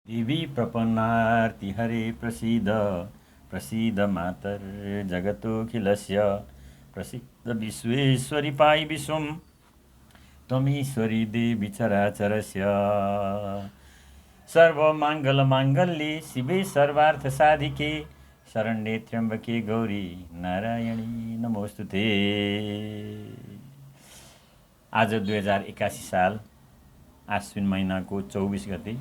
देवी प्रपन्नार्ति हरे प्रसीद प्रसीद मातर जगतोऽखिलस्य प्रसीद विश्वेश्वरी पायि विश्वं त्वमीश्वरी देवी चराचरस्य सर्वमङ्गलमाङ्गल्ये शिवे सर्वार्थसाधिके शरण्ये त्र्यम्बके गौरी नारायणी नमोस्तुते। आज 2081 साल आश्विन महिनाको 24 गते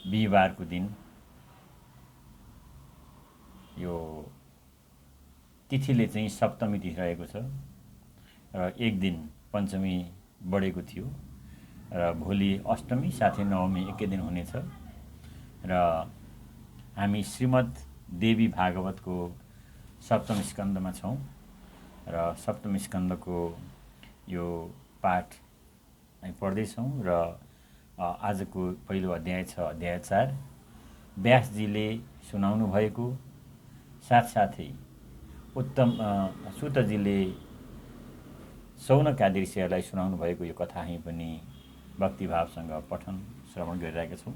बिहिबारको दिन। यो तिथिले चाहिँ सप्तमी तिथि रहेको छ र एक दिन पञ्चमी बढेको थियो र भोलि अष्टमी साथै नवमी एकै दिन हुनेछ र हामी श्रीमद् देवी भागवतको सप्तम स्कन्धमा छौँ र सप्तम स्कन्धको यो पाठ हामी पढ्दैछौँ र आजको पहिलो अध्याय छ अध्याय 4। व्यासजीले सुनाउनु भएको साथसाथै उत्तम सुतजीले शौनक आदि ऋषिहरूलाई सुनाउनु भएको यो कथा हामी पनि भक्तिभावसँग पठन श्रवण गरिरहेका छौँ।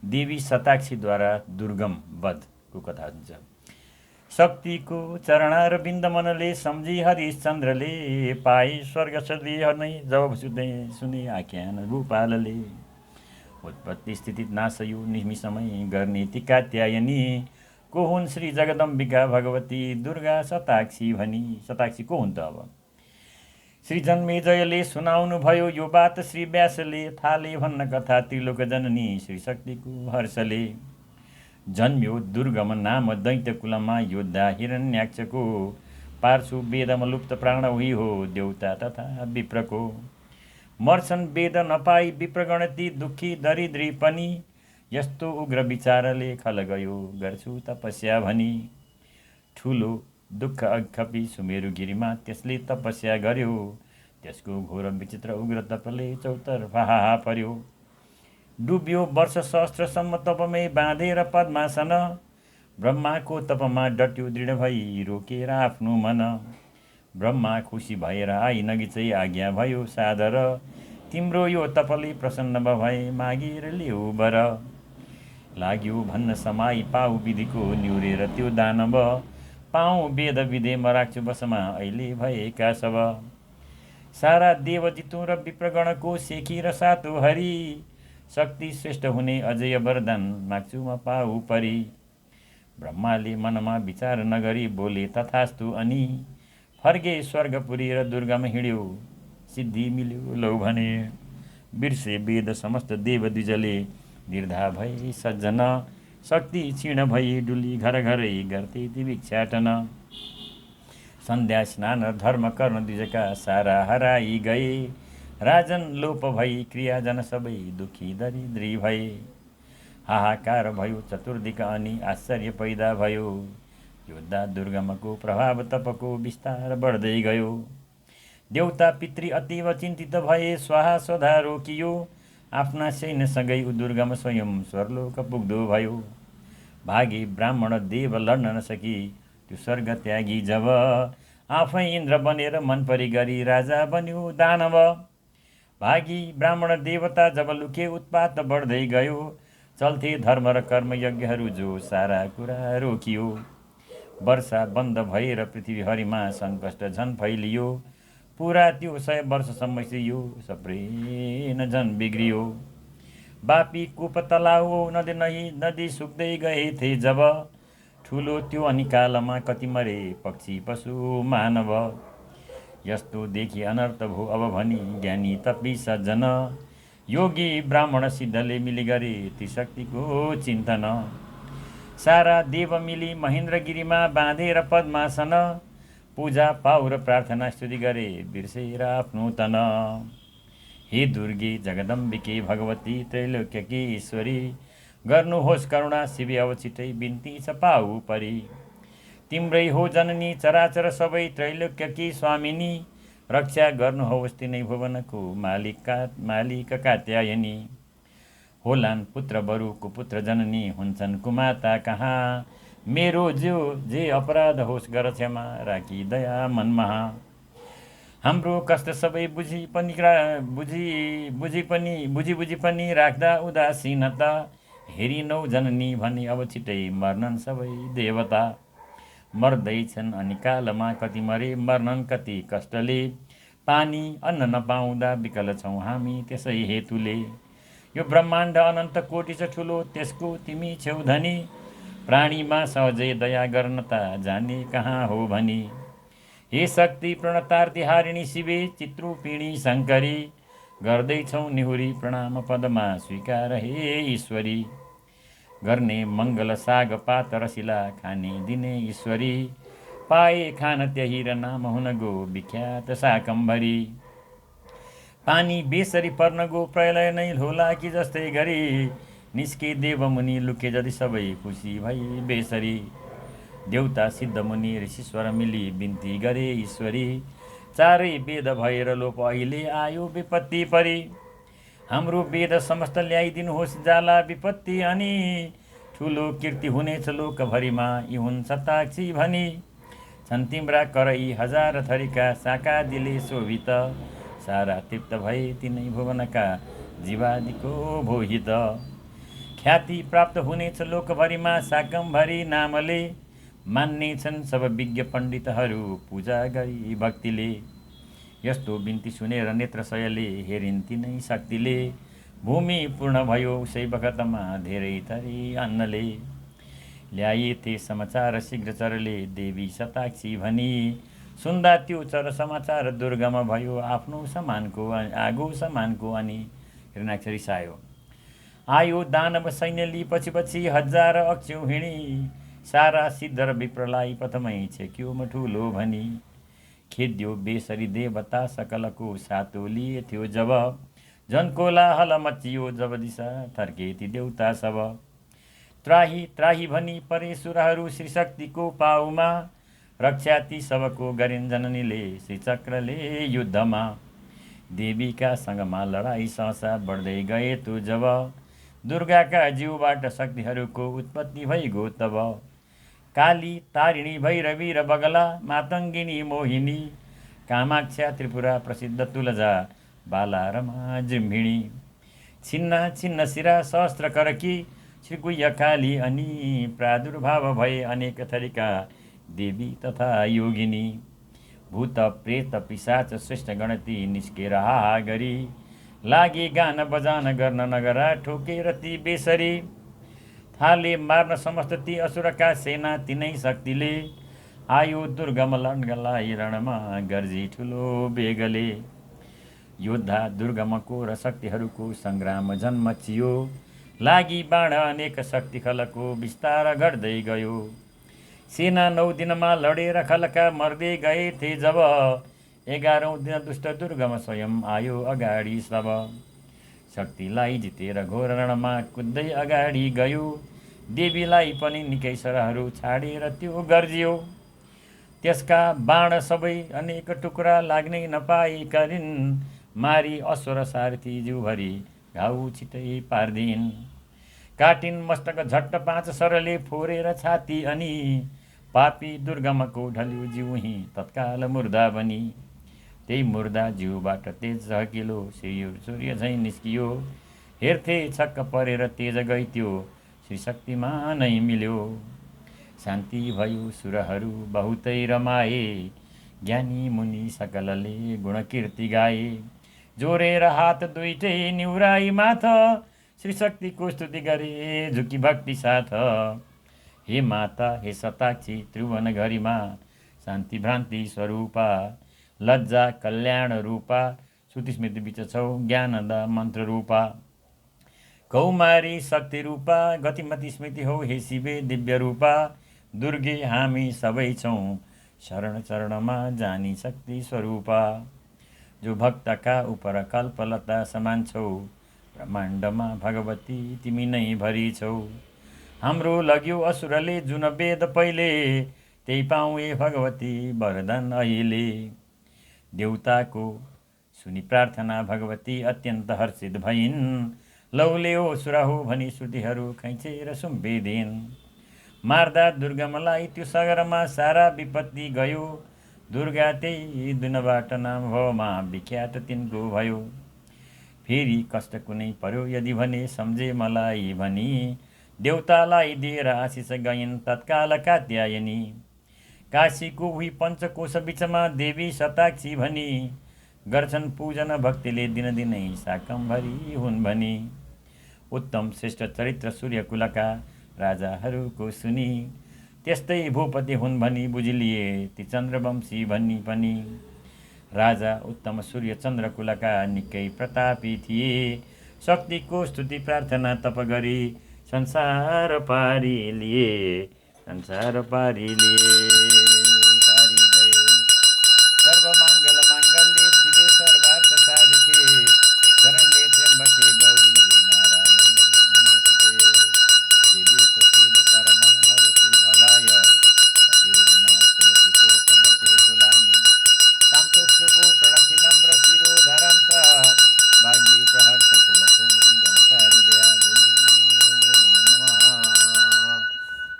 देवी शताक्षीद्वारा दुर्गम वधको कथा हुन्छ। शक्तिको चरणारविन्द मनले सम्झी हरिश्चन्द्रले पाए स्वर्ग सदीह नै जब सुने आख्यान भूपालले उत्पत्ति स्थिति नाशयो निमिषमै गर्ने ती कात्यायनी को हुन् श्री जगदम्बिका भगवती दुर्गा शताक्षी भनी। शताक्षी को हुन् त? अब श्री जन्मेजयले सुनाउनु भयो यो बात श्री व्यासले थाले भन्न कथा त्रिलोक जननी श्री शक्तिको हर्षले। जन्म्यो दुर्गम नाम दैत्यकुलमा योद्धा हिरण्याक्षको पार्श्व वेदमा लुप्त प्राण उही हो देवता तथा विप्रको। मर्छन् वेद नपाई विप्रगणती दुखी दरिद्री पनि यस्तो उग्र विचारले खल गयो गर्छु तपस्या भनी। ठुलो दुःख अखपी सुमेरु गिरीमा त्यसले तपस्या गर्यो त्यसको घोर विचित्र उग्र तपले चौतर्फा हाहा पर्यो। डुब्यो वर्ष सहस्रसम्म तपमै बाँधेर पद्मासन ब्रह्माको तपमा डट्यो दृढ भई रोकेर आफ्नो मन। ब्रह्मा खुसी भएर आई नगिचै आज्ञा भयो सादर तिम्रो यो तपले प्रसन्न भए मागेर ल्याऊ वर। लाग्यो भन्न समाई पाऊ विधिको न्युरेर त्यो दानव पाऊ वेद विधेमा राख्छु बसमा अहिले भएका सब। सारा देव जितु र विप्रगणको सेकी र सातो हरि शक्ति श्रेष्ठ हुने अजय वरदान माग्छु म पाऊ परी। ब्रह्माले मनमा विचार नगरी बोले तथास्तु अनि फर्के स्वर्गपुरी र दुर्गामा हिँड्यो सिद्धि मिल्यो लौ भने। बिर्से वेद समस्त देव द्विजले निर्धा भई सज्जन शक्ति क्षीण भई डुली घर घरै गर्थे ती भिक्षाटन। सन्ध्या स्नान धर्म कर्ण द्विजका सारा हराई गए राजन लोप भई क्रियाजन सबै दुखी दरिद्री भए। हाहाकार भयो चतुर्दिक अनि आश्चर्य पैदा भयो योद्धा दुर्गमको प्रभाव तपको विस्तार बढ्दै गयो। देवता पितृ अतीव चिन्तित भए स्वाहा स्वधा रोकियो आफ्ना सैन्यसँगै दुर्गम स्वयं स्वर्लोक पुग्दो भयो। भागे ब्राह्मण देव लड्न नसकी त्यो स्वर्ग त्यागी जब आफै इन्द्र बनेर मन परी गरी राजा बन्यो दानव। भागी ब्राह्मण देवता जब लुके उत्पात बढ्दै गयो चल्थे धर्म र कर्म यज्ञहरू जो सारा कुरा रोकियो। वर्षा बन्द भएर पृथ्वी हरिमा सङ्कष्ट झन फैलियो पुरा त्यो 100 वर्षसम्म सियो सबै न झन बिग्रियो। बापी कूप तलाउ नदी सुक्दै गए थे जब ठुलो त्यो अनिकालमा कति मरे पक्षी पशु मानव। यस्तो देखि अनर्थ भो अब भनी ज्ञानी तपी सज्जन योगी ब्राह्मण सिद्धले मिली गरे ती शक्तिको चिन्तन। सारा देव मिली महेन्द्रगिरीमा बाँधेर पद्मासन पूजा पाउ र प्रार्थना स्तुति गरे बिर्सेर आफ्नो तन। हे दुर्गे जगदम्बिके भगवती त्रैलोक्यकी ईश्वरी गर्नुहोस् करुणा शिवे अब छिटै बिन्ती छ पाऊ परी। तिम्रै हो जननी चराचर सबै त्रैलोक्यकी स्वामिनी रक्षा गर्नुहोस् तिनै भुवनको मालिक कात्यायनी। होलान् पुत्र बरुको पुत्र जननी हुन्छन् कुमाता कहाँ मेरो जो जे अपराध होस् गर क्षमा राखी दया मनमहा। हाम्रो कष्ट सबै बुझी पनि राख्दा उदासीनता हेरिनौ जननी भनी अब छिटै मर्नन् सबै देवता। मर्दैछन् अनि कालमा कति मरे मर्नन् कति कष्टले। पानी अन्न नपाउँदा विकल छौँ हामी त्यसै हेतुले। यो ब्रह्माण्ड अनन्त कोटि छ ठुलो त्यसको तिमी छेउ धनी। प्राणीमा सहजै दया गर्न त जाने कहाँ हो भनी। हे शक्ति प्रणतार्ती हारिणी शिवे चित्रूपिणी शङ्करी। गर्दैछौ निहुरी प्रणाम पदमा स्वीकार हे ईश्वरी। गर्ने मङ्गल साग पात रसिला खाने दिने ईश्वरी। पाए खान त्यही र नाम हुन गो विख्यात शाकम्भरी। पानी बेसरी पर्न गो प्रलय नै होला कि जस्तै गरी। निस्के देव मुनि लुके जति सबै खुसी भई बेसरी। देउता सिद्ध मुनि ऋषीश्वर मिली बिन्ती गरे ईश्वरी। चारै वेद भएर लोप अहिले आयो विपत्ति परी। हाम्रो वेद समस्त ल्याइदिनुहोस् जाला विपत्ति अनि। ठुलो कीर्ति हुनेछ लोकभरिमा यी हुन् सताक्षी भनी। छन् तिम्रा करई हजार थरीका शाखा दिले शोभित। सारा तृप्त भए तिनै भुवनका जीवादिको भोहित। ख्याति प्राप्त हुनेछ लोकभरिमा शाकम्भरी नामले। मान्नेछन् सब विज्ञ पण्डितहरू पूजा गरी भक्तिले। यस्तो बिन्ती सुनेर नेत्रशयले हेरिन् तिनै शक्तिले। भूमि पूर्ण भयो उसै बखतमा धेरै थरी अन्नले। ल्याए थे समाचार शीघ्र चरले देवी शताक्षी भनी। सुन्दा त्यो चर समाचार दुर्गम भयो आफ्नो समानको आगो समानको अनि। हिरणाक्षरी सायो आयो दानव सैन्य लि पछि पछि हजार अक्षौँ हिँडी। सारा सिद्ध र विप्रलाई पथमै छेक्यो ठुलो भनी। खेद्यो बेसरी देवता सकलको सातो लिए थियो जब। जनको लाहल मचियो जब दिशा थर्के ती देउता सब। त्राही त्राही भनी परे सुरहरू श्रीशक्तिको पाउमा। रक्षा ती सबको गरिन् जननीले श्रीचक्रले युद्धमा। देवीका सँगमा लडाई सहसा बढ्दै गए तो जब। दुर्गाका जीवबाट शक्तिहरूको उत्पत्ति भइगयो तब। काली तारिणी भैरवी र बगला मातङ्गिनी मोहिनी। कामाक्षा त्रिपुरा प्रसिद्ध तुलजा बाला रमा जिम्भिणी। छिन्न छिन्न शिरा सहस्त्र करकी श्रीगुह्य काली अनि। प्रादुर्भाव भए अनेक थरीका देवी तथा योगिनी। भूत प्रेत पिशाच श्रेष्ठ गणती निस्केर हाहा गरी। लागे गान बजान गर्न नगरा ठोकेर ती बेसरी। थाले मार्न समस्त ती असुरका सेना तिनै शक्तिले। आयो दुर्गम लड्नलाई रणमा गर्जी ठुलो बेगले। योद्धा दुर्गमको र शक्तिहरूको सङ्ग्राम जन्मचियो। लागि बाण अनेक शक्ति खलको विस्तार गर्दै गयो। सेना 9 दिनमा लडेर खलका मर्दै गए थे जब। 11औं दिन दुष्ट दुर्गम स्वयं आयो अगाडि सब। शक्तिलाई जितेर घोर रणमा कुद्दै अगाडि गयो। देवीलाई पनि निकै सरहरू छाडेर त्यो गर्जियो। त्यसका बाण सबै अनेक टुक्रा लाग्नै नपाई गरिन्। मारी अश्वर सारथी जिउभरि घाउ छिटै पार्दिन्। काटिन् मस्तक झट्ट 5 सरले फोरेर छाती अनि। पापी दुर्गमको ढल्यो जिउही तत्काल मुर्दा बनी। त्यही मुर्दा जिउबाट तेज झकिलो सूर्य झैँ निस्कियो। हेर्थे छक्क परेर तेज गइत्यो श्रीशक्तिमा नै मिल्यो। शान्ति भयो सुरहरू बहुतै रमाए। ज्ञानी मुनि सकलले गुणकीर्ति गाए। जोरेर हात दुईटै निउराई माथ। श्रीशक्तिको स्तुति गरे झुकी भक्ति साथ। हे माता हे शताक्षी त्रिभुवन घरिमा शान्ति भ्रान्ति स्वरूपा। लज्जा कल्याण रूपा श्रुति स्मृति बिच छौ ज्ञानदा मन्त्र रूपा। कौमारी शक्ति रूपा गतिमती स्मृति हौ हे शिवे दिव्य रूपा। दुर्गे हामी सबै छौँ शरण चरणमा जानी शक्ति स्वरूपा। जो भक्तका उपर कल्पलता समान छौ। ब्रह्माण्डमा भगवती तिमी नै भरी छौ। हाम्रो लग्यो असुरले जुन वेद पहिले। त्यही पाऊ ए भगवती वरदान अहिले। देउताको सुनि प्रार्थना भगवती अत्यन्त हर्षित भइन्। लौले हो सुरा हो भनी श्रुतिहरू खैँचेर सुम्पिदिन्। मार्दा दुर्गमलाई त्यो सगरमा सारा विपत्ति गयो। दुर्गा त्यही दिनबाट नाम भयो महाविख्यात तिनको भयो। फेरि कष्ट कुनै पर्यो यदि भने सम्झे मलाई भनी, देउतालाई दिएर आशिष गइन् तत्काल कात्यायनी। काशीको उही पञ्चकोश बिचमा देवी शताक्षी भनी, गर्छन् पूजन भक्तिले दिनदिनै शाकम्भरी हुन् भनी। उत्तम श्रेष्ठ चरित्र सूर्यकुलका राजाहरूको सुनि, त्यस्तै भूपति हुन् भनी बुझिलिए ती चन्द्रवंशी भनी पनि। राजा उत्तम सूर्य चन्द्रकुलका निकै प्रतापी थिए, शक्तिको स्तुति प्रार्थना तप गरी संसार पारिलिए, संसार पारिलिए पारि गए। सर्वमङ्गल माङ्गल्ये शिवे सर्वार्थ साधिके, शरण्ये त्र्यम्बके गौरी नारायणी नमोस्तुते। देवी प्रसीद परमा भवती भवाय, सद्यो विनाशयति कोपवते तुलानि। शान्तोष्टुभो प्रणति नम्र शिरोधरं स, वाग्मी प्रहर्ष कुलतो विगमता हृदया।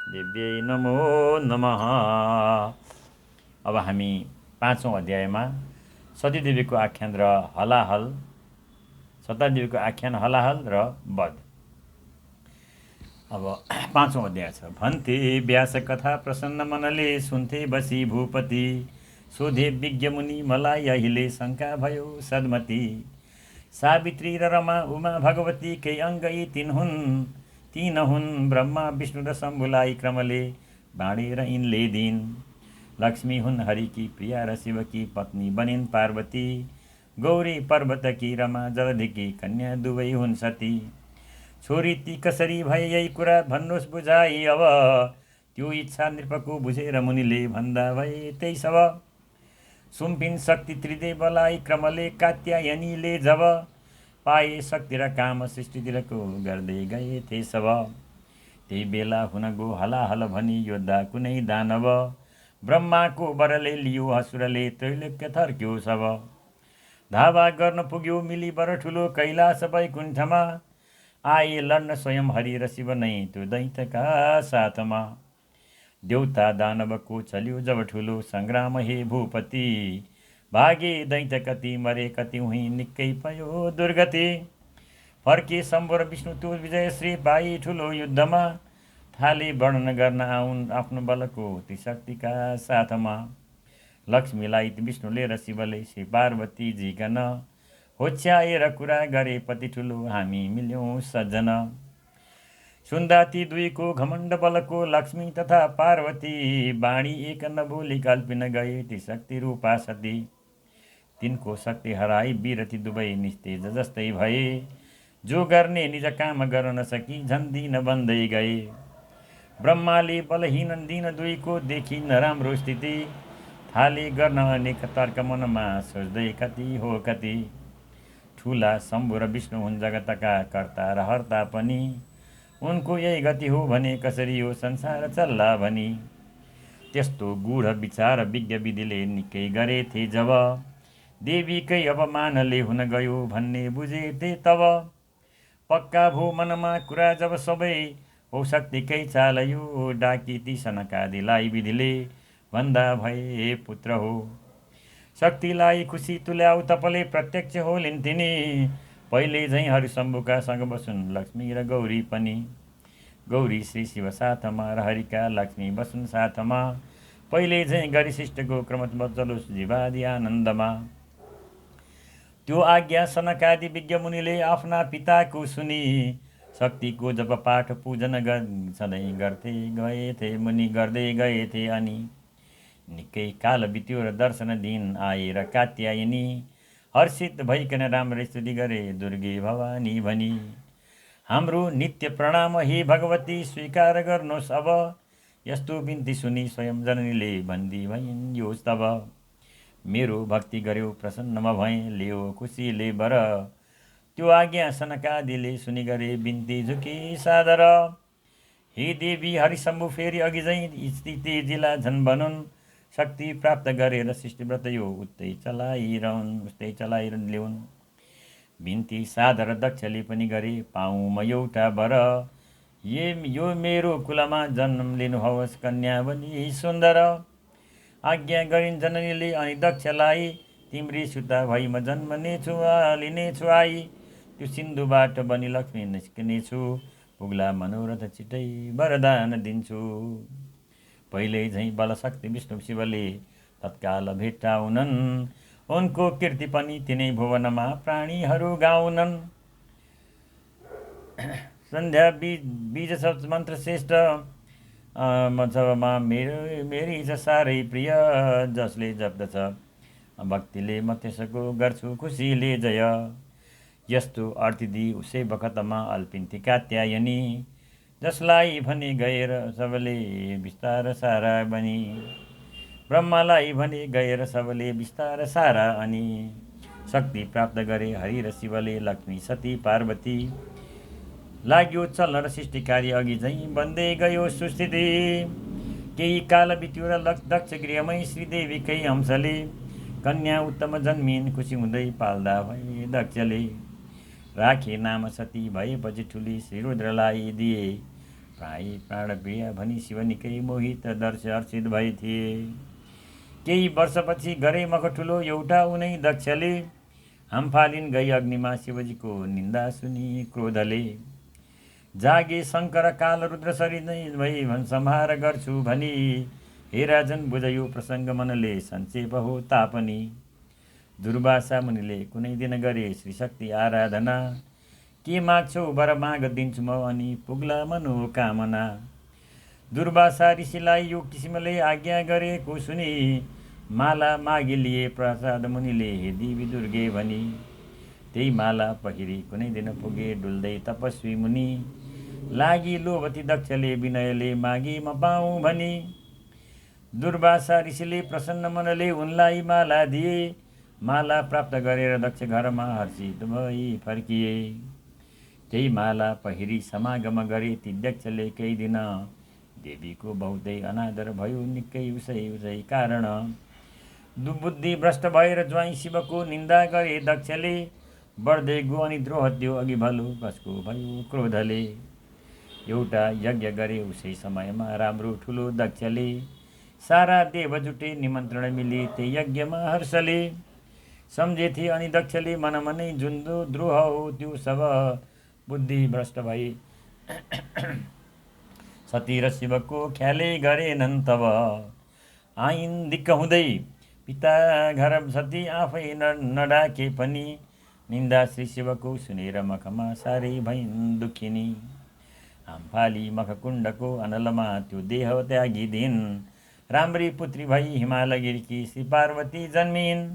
देव्यै नमो नमः। अब हामी 5औं अध्यायमा सतीदेवीको आख्यान र हलाहल, सतीदेवीको आख्यान हलाहल र वध। अब 5औं अध्याय छ। भन्थे व्यास कथा प्रसन्न मनले, सुन्थे बसी भूपति। सोधे विज्ञ मुनि मलाई अहिले शङ्का भयो सद्मती। सावित्री र रमा उमा भगवती कै अङ्गै तीन हुन्, ब्रह्मा विष्णु र शम्भुलाई क्रमले बाँडेर यिनले दिन्। लक्ष्मी हुन् हरिकी प्रिया र शिवकी पत्नी बनिन् पार्वती। गौरी पर्वतकी रमा जलधिकी कन्या दुवै हुन् सती। छोरी ती कसरी भए यही कुरा भन्नुहोस् बुझाइ अब, त्यो इच्छा नृपको बुझेर मुनिले भन्दा भए त्यही सब। सुम्पिन शक्ति त्रिदेवलाई क्रमले कात्यायनीले जब, पाए शक्ति र काम सृष्टितिरको गर्दै गए थे सब। त्यही बेला हुन गो हलाहल भनी योद्धा कुनै दानव, ब्रह्माको वरले लियो असुरले त्रैलोक्य थर्क्यो सब। धावा गर्न पुग्यो मिली बर ठुलो कैलाश वैकुण्ठमा, आए लड्न स्वयं हरि र शिव नै त्यो दैत्यका साथमा। देउता दानवको चल्यो जब ठुलो सङ्ग्राम हे भूपति, भागे दैत्य कति मरे कति उहीँ निकै भयो दुर्गति। फर्के शम्भु र विष्णु त्यो विजय श्री पाई ठुलो युद्धमा, थाले वर्णन गर्न आउन् आफ्नो बलको ती शक्तिका साथमा। लक्ष्मीलाई विष्णुले र शिवले श्री पार्वती जिकन, होच्याएर कुरा गरे पति ठुलो हामी मिल्यौँ सज्जन। सुन्दा ती दुईको घमण्ड बलको लक्ष्मी तथा पार्वती, बाणी एक नबोली कल्पिन गए ती शक्ति रूपा सती। तिनको शक्ति हराई बिरती दुवै निस्तेज जस्तै भए, जो गर्ने निज काम गर्न नसकी झन् दिन बन्दै गए। ब्रह्माले बलहीन दिन दुईको देखि नराम्रो स्थिति, थाले गर्न अनेक तर्क मनमा सोच्दै कति हो कति। ठुला शम्भु र विष्णु हुन् जगतका कर्ता र हर्ता पनि, उनको यही गति हो भने कसरी हो संसार चल्ला भनी। त्यस्तो गूढ विचार विज्ञ विधिले निकै गरेथे जब, देवीकै अपमानले हुन गयो भन्ने बुझेथे तब। पक्का भो मनमा कुरा जब सबै, हो शक्तिकै चाल यो डाकी ती सनकादिलाई विधिले भन्दा भए पुत्र हो। शक्तिलाई खुसी तुल्याऊ तपले प्रत्यक्ष होलिन् तिनी, पहिले झैँ हरिशम्भुका सँग बसुन् लक्ष्मी र गौरी पनि। गौरी श्री शिव साथमा र हरिका लक्ष्मी बसुन् साथमा, पहिले झैँ गरी शिष्टको क्रम चलोस् जीवादि आनन्दमा। त्यो आज्ञा सनकादि विज्ञ मुनिले आफ्ना पिताको सुनि, शक्तिको जप पाठ पूजन सधैँ गर्थे गएथे मुनि गर्दै गएथे अनि। निकै काल बित्यो र दर्शन दिन आएर कात्यायनी, हर्षित भइकन राम्रै स्तुति गरे दुर्गे भवानी भनी। हाम्रो नित्य प्रणाम हे भगवती स्वीकार गर्नुहोस् अब, यस्तो बिन्ती सुनि स्वयं जननीले भन्दी भइन् यो तब। मेरो भक्ति गर्यो प्रसन्न म भएँ लियो खुसीले बर, त्यो आज्ञा सनकादिले सुनि गरे बिन्ती झुकी सादर। हे देवी हरिशम्भु फेरि अघि झैँ स्थिति जिला झन् भनुन्, शक्ति प्राप्त गरेर सृष्टिव्रत यो उस्तै चलाइरहन्। बिन्ती सादर दक्षले पनि गरे पाऊँ म एउटा वर, यो मेरो कुलमा जन्म लिनुहोस् कन्या बनी सुन्दर। आज्ञा गरिन् जननीले अनि दक्षलाई, तिम्री सुता भई म जन्मनेछु लिनेछु आई। त्यो सिन्धुबाट बनी लक्ष्मी निस्किनेछु, पुग्ला मनोरथ छिटै वरदान दिन्छु। पहिल्यै झैँ बलशक्ति विष्णु शिवले तत्काल भेट्टाउनन्, उनको कीर्ति पनि तिनै भुवनमा प्राणीहरू गाउनन्। सन्ध्या बीज मन्त्र श्रेष्ठ ममा मेरी छ साह्रै प्रिय, जसले जप्दछ भक्तिले म त्यसको गर्छु खुसीले जय। यस्तो अर्थी उसै बखतमा अल्पिन्ती कात्यायनी, जसलाई भने गएर सबले बिस्तार सारा बनी। ब्रह्मालाई भने गएर सबले बिस्तार सारा अनि, शक्ति प्राप्त गरे हरि र शिवले लक्ष्मी सती पार्वती। लाग्यो चल्न र सृष्टि कार्य अघि झैँ बन्दै गयो सुस्थिति। केही काल बित्यो र दक्ष गृहमै श्रीदेवीकै अंशले कन्या उत्तम जन्मिन्, खुसी हुँदै पाल्दा भए दक्षले। राखे नाम सती भएपछि ठुली श्रीरुद्रलाई दिए, प्राय प्राणप्रिया भनी शिव निकै मोहित हर्षित भए थिए। केही वर्षपछि गरे मख ठुलो एउटा उनै दक्षले, हामफालिन गई अग्निमा शिवजीको निन्दा सुनि क्रोधले। जागे शङ्कर काल रुद्र सरी नै भई संहार गर्छु भनी, हे राजन बुझ यो प्रसङ्ग मनले सञ्चेप हो तापनि। दुर्वासा मुनिले कुनै दिन गरे श्रीशक्ति आराधना, के माग्छौ वर माग दिन्छु म अनि पुग्ला मनोकामना। दुर्वासा ऋषिलाई यो किसिमले आज्ञा गरेको सुनि, माला मागी लिए प्रसाद मुनिले हे देवी दुर्गे भनी। त्यही माला पहिरी कुनै दिन पुगे डुल्दै तपस्वी मुनि, लागि लोभती दक्षले विनयले मागी म पाऊँ भनी। दुर्वासा ऋषिले प्रसन्न मनले उनलाई माला दिए, माला प्राप्त गरेर दक्ष घरमा हर्षित भई फर्किए। त्यही माला पहिरी समागम गरे ती दक्षले केही दिन, देवीको बहुतै अनादर भयो निकै उसै कारण। दुबुद्धि भ्रष्ट भएर ज्वाइँ शिवको निन्दा गरे दक्षले, बढ्दै गयो अनि द्रोह त्यो अघि भलो कसको भयो क्रोधले। एउटा यज्ञ गरे उसै समयमा राम्रो ठुलो दक्षले, सारा देव जुटे निमन्त्रण मिले त्यही यज्ञमा हर्षले। सम्झेथे अनि दक्षले मनमनै जुन द्रोह हो त्यो सब, बुद्धि भ्रष्ट भई सती र शिवको ख्यालै गरेनन् तब। आइन दिक्क हुँदै पिता घर सती आफै नडाके पनि, निन्दा श्री शिवको सुनेर मखमा साह्रै भइन् दुखिनी। हामफाली मखकुण्डको अनलमा त्यो देह त्यागी दिन, राम्री पुत्री भई हिमालगिरीकी श्री पार्वती जन्मिन्।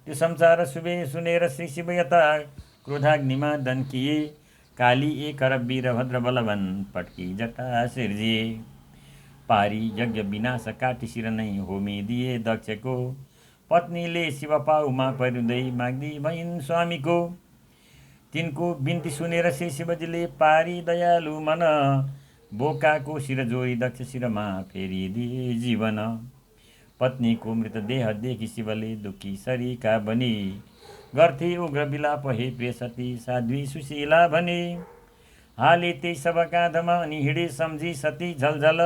त्यो संसार सुनेर श्री शिव यता क्रोधाग्निमा दन्किए, काली एक र वीरभद्र बलवन पट्की जटा सिर्जिए। पारी यज्ञ विनाश काटी शिर नै होमिदिए दक्षको, पत्नीले शिव पाउमा परिँदै माग्दी भइन् स्वामीको। तिनको बिन्ती सुनेर श्री शिवजीले पारी दयालु मन, बोकाको शिर जोरी दक्ष शिरमा फेरिदिए जीवन। पत्नीको मृतदेह देखि शिवले दुखी सरिका बनी, गर्थे उग्र विलाप हे प्रिय सती साध्वी सुशीला भने। हाले त्यही सब काँधमा अनि हिँडे सम्झी सती झलझल,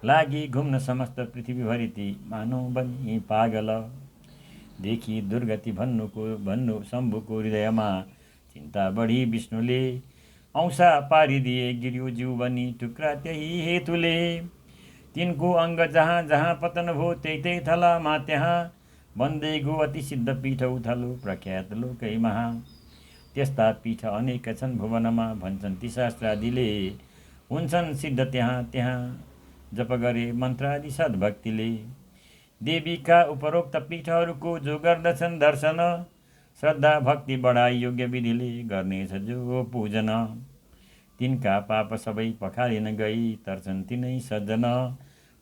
लागि घुम्न समस्त पृथ्वीभरि ती मानौ बनी पागल। देखि दुर्गति भन्नु शम्भुको हृदयमा, चिन्ता बढी विष्णुले औँसा पारिदिए गिर्यो जीव बनी टुक्रा त्यही हेतुले। तिनको अङ्ग जहाँ जहाँ पतन भो त्यही थलामा त्यहाँ, बन्दै गो अति सिद्ध पीठ उथलो प्रख्यात लोकै महा। त्यस्ता पीठ अनेक छन् भुवनमा भन्छन् ती शास्त्रादिले, हुन्छन् सिद्ध त्यहाँ त्यहाँ जप गरे मन्त्रादि सद्भक्तिले। देवीका उपरोक्त पीठहरूको जो गर्दछन् दर्शन, श्रद्धा भक्ति बढाई योग्य विधिले गर्नेछ जो पूजन। तिनका पाप सबै पखालिन गई तर्छन् तिनै सज्जन,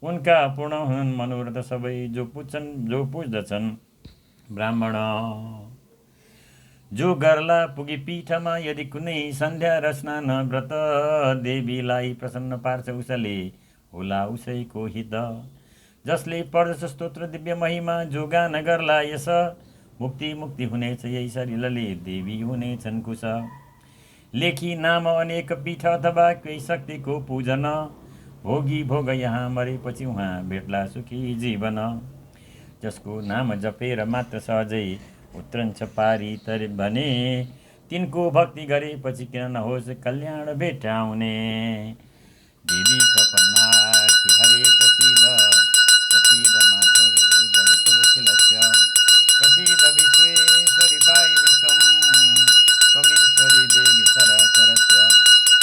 उनका पूर्ण हुन् मनोरथ सबै जो पुज्दछन् ब्राह्मण। जो गर्ला पुगी पीठमा यदि कुनै सन्ध्या र स्नान व्रत, देवीलाई प्रसन्न पार्छ उसले होला उसैको हित। जसले पढ्दछ स्तोत्र दिव्य महिमा जो गान गर्ला यस, मुक्ति हुनेछ यही शरीरले देवी हुनेछन् कुश। लेखी नाम अनेक पीठ अथवा कोही शक्तिको पूजन, भोगी भोग यहाँ मरेपछि उहाँ भेट्ला सुखी जीवन। जसको नाम जपेर मात्र सहजै उत्रन्छ पारी तर भने तिनको भक्ति गरेपछि किन नहोस् कल्याण भेटाउने। देवी प्रपन्नार्थी हरे प्रसिद्ध प्रसिद्ध मातर जगतोखिलस्य प्रसिद्ध विश्वेश्वरी पाई विश्वम त्वमीश्वरी देवी चराचरस्य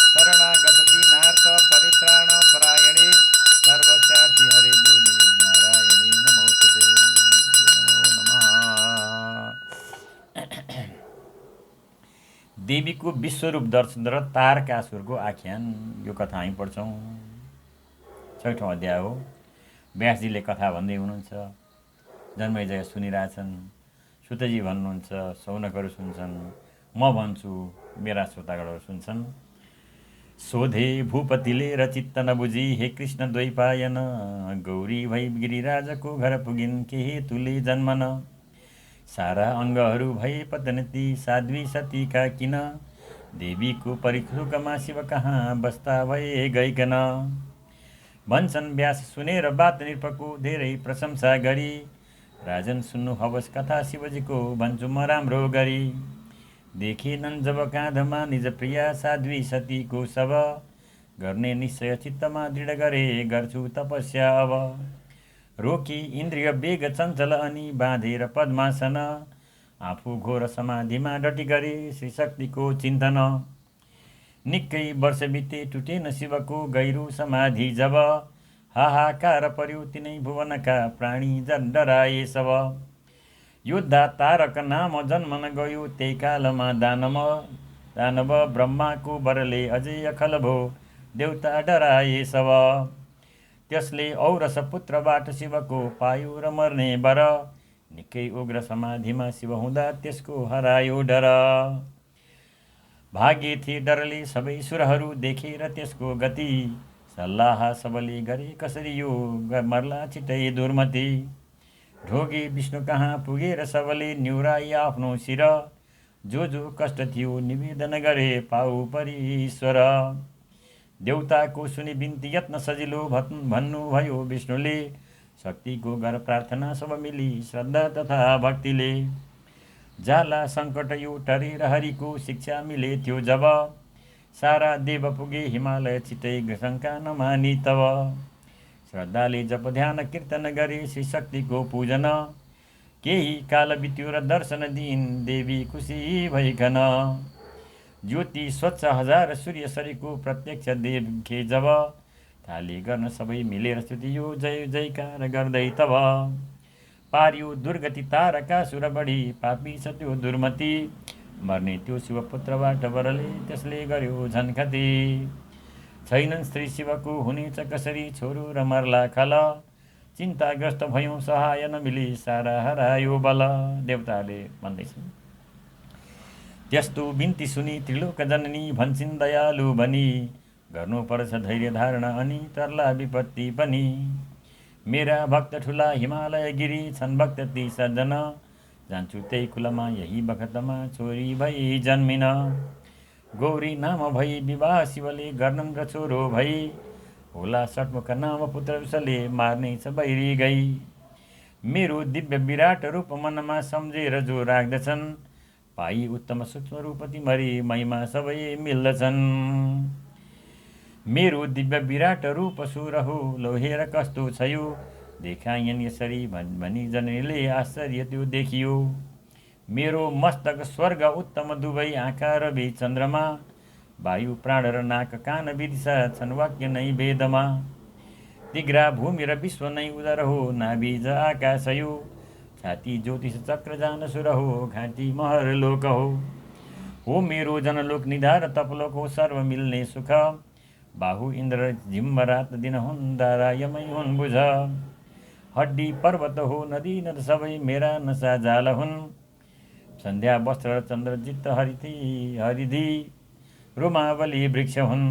शरणागत दीनार्थ परित्राण परायणे सर्वस्यार्थी हरे देवी नारायणी नमोस्तुते नमो नमः। देवीको विश्वरूप दर्शन र तारकासुरको आख्यान यो कथा हामी पढ्छौँ। 6औं अध्याय हो। व्यासजीले कथा भन्दै हुनुहुन्छ, जन्मेजय सुनिरहेछन्, सुतजी भन्नुहुन्छ, सौनकहरू सुन्छन्, म भन्छु, मेरा श्रोतागणहरू सुन्छन्। सोधे भूपतिले र चित्त नबुझी हे कृष्ण द्वैपायन, गौरी भई गिरिराजको घर पुगिन् के हेतुले जन्मन। सारा अङ्गहरू भए पतनती साध्वी सतीका किन, देवीको परिखुकमा शिव कहाँ बस्दा भए गइकन। भन्छन् व्यास सुनेर बात नृपको धेरै प्रशंसा गरी, राजन सुन्नु हवस् कथा शिवजीको भन्छु म राम्रो गरी। देखेनन् जब काँधमा निज प्रिया साध्वी सतीको शव, गर्ने निश्चय चित्तमा दृढ गरे गर्छु तपस्या अब। रोकी इन्द्रिय वेग चञ्चल अनि बाँधेर पद्मासन, आफू घोर समाधिमा डटी गरे श्री शक्तिको चिन्तन। निकै वर्ष बिते टुटेन शिवको गहिरो समाधि जब, हाहाकार पर्यो तिनै भुवनका प्राणी डराए सब। योद्धा तारक नाम जन्मन गयो त्यही कालमा दानव ब्रह्माको बरले अझै अखल भो देउता डराए सब। त्यसले औरस पुत्रबाट शिवको पायो र मर्ने बर, निकै उग्र समाधिमा शिव हुँदा त्यसको हरायो डर। भागे थिए डरले सबै सुरहरू देखेर त्यसको गति, सल्लाह सबले गरे कसरी यो मर्ला छिटै दुर्मति। ढोगे विष्णु कहाँ पुगेर सबले न्युराई आफ्नो शिर, जो कष्ट थियो निवेदन गरे पाउ परि ईश्वर। देउताको सुनि बिन्ती यत्न सजिलो भन्नुभयो विष्णुले, शक्तिको गर प्रार्थना सब मिली श्रद्धा तथा भक्तिले। जाला सङ्कट यो टरेर हरिको शिक्षा मिले थियो जब, सारा देव पुगे हिमालय छिटै शङ्का नमानी तब। श्रद्धाले जप ध्यान कीर्तन गरे श्री शक्तिको पूजन, केही काल बित्यो र दर्शन दिइन् देवी खुसी भइकन। ज्योति स्वच्छ हजार सूर्य सरीको प्रत्यक्ष देखे जब, थाली गर्न सबै मिलेर स्तुति यो जय जयकार गर्दै तब। पार्यो दुर्गति तारकासुर बढी पापी छ त्यो दुर्मति, मर्ने त्यो शिवपुत्रबाट वरले त्यसले गर्यो झन्खती। छैनन् स्त्री शिवको हुनेछ कसरी छोरो र मर्ला खल, चिन्ताग्रस्त भयौँ सहाय नमिली सारा हरायो बल। देवताले भन्दैछन्, त्यस्तो बिन्ती सुनि त्रिलोक जननी भन्छन् दयालु भनी, गर्नुपर्छ धैर्य धारणा अनि तरला विपत्ति पनि। मेरा भक्त ठुला हिमालय गिरी छन् भक्त ती सज्जन, जान्छु त्यही कुलमा यही बखतमा छोरी भई जन्मिन। गौरी नाम भई विवाह शिवले गर्नन् र छोरो भई, होला षट्मुख नाम पुत्र उसले मार्ने छ बैरी गई। मेरो दिव्य विराट रूप मनमा सम्झेर जो राख्दछन्, पाई उत्तम सूक्ष्म रूप तिमरी महिमा सबै मिल्दछन्। मेरो दिव्य विराट रूप सुरहु लोहेर कस्तो छ यो, देखाइन् यसरी भनी जननीले आश्चर्य त्यो देखियो। मेरो मस्तक स्वर्ग उत्तम दुवै आँखा रवि चन्द्रमा, वायु प्राण र नाक कान विदिशा छन् वाक्य नै वेदमा। तिग्रा भूमि र विश्व नै उदर हो नाभिज आकाश यो, छाती ज्योतिष चक्र जान सुर हो घाँटी महर लोक हो मेरो जनलोक निधार तपलोक हो सर्व मिल्ने सुख, बाहु इन्द्र जिम्ब रात दिन हुन् दारा यमै हुन् बुझ। हड्डी पर्वत हो नदी नद सबै मेरा नसा जाल हुन्, सन्ध्या वस्त्र चन्द्र जित्त हरिधि रोमावली वृक्ष हुन्।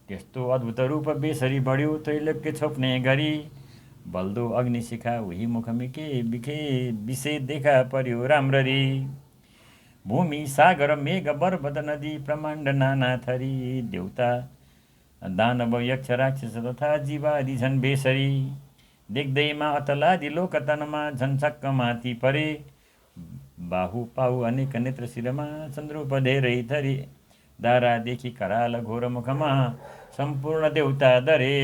त्यस्तो अद्भुत रूप बेसरी बढ्यो त्रैलोक्य छोप्ने गरी, बल्दो अग्निशिखा उही मुखमिके बिखे विषे देखा पर्यो राम्ररी। भूमि सागर मेघ पर्वत नदी ब्रह्माण्ड नाना थरी, देउता दानव यक्ष राक्षस तथा जीवादि झन् बेसरी देख्दैमा अतलादि लोकतनमा झन्छक्क माथि परे बाहु पाहु अनेक नेत्र शिरमा चन्द्रूप धेरै थरी दारादेखि कराल घोर मुखमा सम्पूर्ण देउता दरे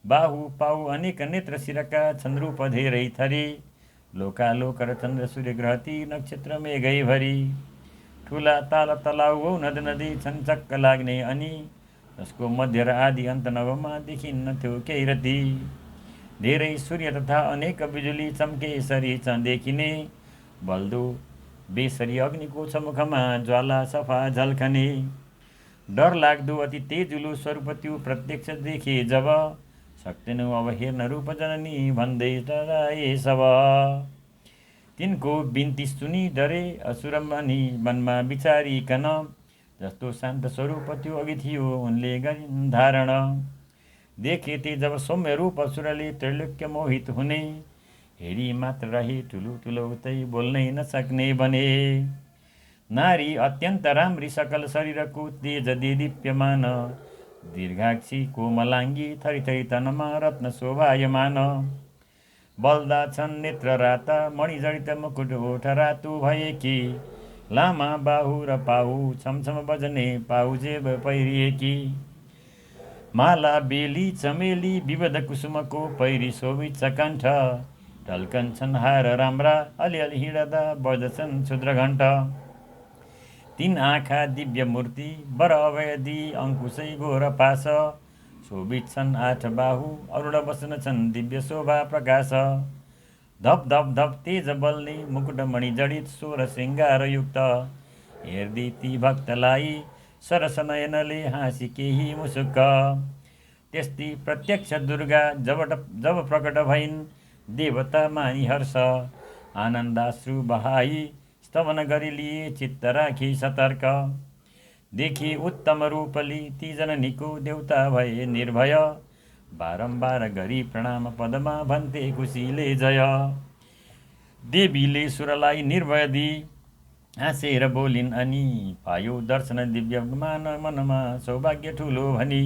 बाहु पाहु अनेक नेत्र शिरका चन्द्रूप धेरै थरी लोकालोक र चन्द्र सूर्य ग्रह ती नक्षत्र मेघै भरी ठुला ताल तलाउ नद नदी छन्चक्क लाग्ने अनि जसको मध्य र आदि अन्त नभमा देखिन्न थियो केही रति धेरै सूर्य तथा अनेक बिजुली चम्के यसरी देखिने बल्दो बेसरी अग्निको मुखमा ज्वाला सफा झल्कने डर लाग्दो अति तेजुलो स्वरूप त्यो प्रत्यक्ष देखे जब सक्दैनौ अब हेर्न रूप जननी भन्दै डराए सब तिनको बिन्ती सुनि डरे असुरमणि मनमा विचारिकन जस्तो शान्त स्वरूप त्यो अघि थियो उनले गरिन् धारण देखे ते जब सौम्य रूप असुरले त्रैलोक्य मोहित हुने हेरी मात्र रहे ठुलो ठुलो उतै बोल्नै नसक्ने बने नारी अत्यन्त राम्री सकल शरीरको तेज दीप्यमान दीर्घाक्षी कोमलाङ्गी थरी थरी तनमा रत्न शोभायमान बल्दा छन् नेत्र राता मणिजडित मुकुट ओठ रातो भएकी लामा बाहु र पाहु छमछम बजने पाहुजेब पहिरिएकी माला बेली चमेली विविध कुसुमको पैरी शोभित कण्ठ ढल्कन्छन् हार राम्रा अलिअलि हिँड्दा बज्दछन् क्षुद्र घण्ट तीन आँखा दिव्य मूर्ति वर अभयदी अङ्कुशै गोर पास शोभित छन् आठ बाहु अरुण बस्न छन् दिव्य शोभा प्रकाश धप धप धप तेज बल्ने मुकुटमणि जडित सोह्र श्रृङ्गारयुक्त हेर्दी ती भक्तलाई सरस नयनले हाँसी केही मुसुक्क त्यस्ती प्रत्यक्ष दुर्गा जब प्रकट भइन् देवता मानि हर्ष आनन्दाश्रु बहाई स्तवन गरी लिए चित्त राखी सतर्क देखि उत्तम रूपली ती जननीको देउता भए निर्भय बारम्बार गरी प्रणाम पदमा भन्थे खुसीले जय देवीले सुरलाई निर्भय दिई हाँसेर बोलिन् अनि पायो दर्शन दिव्य मान मनमा सौभाग्य ठुलो भनी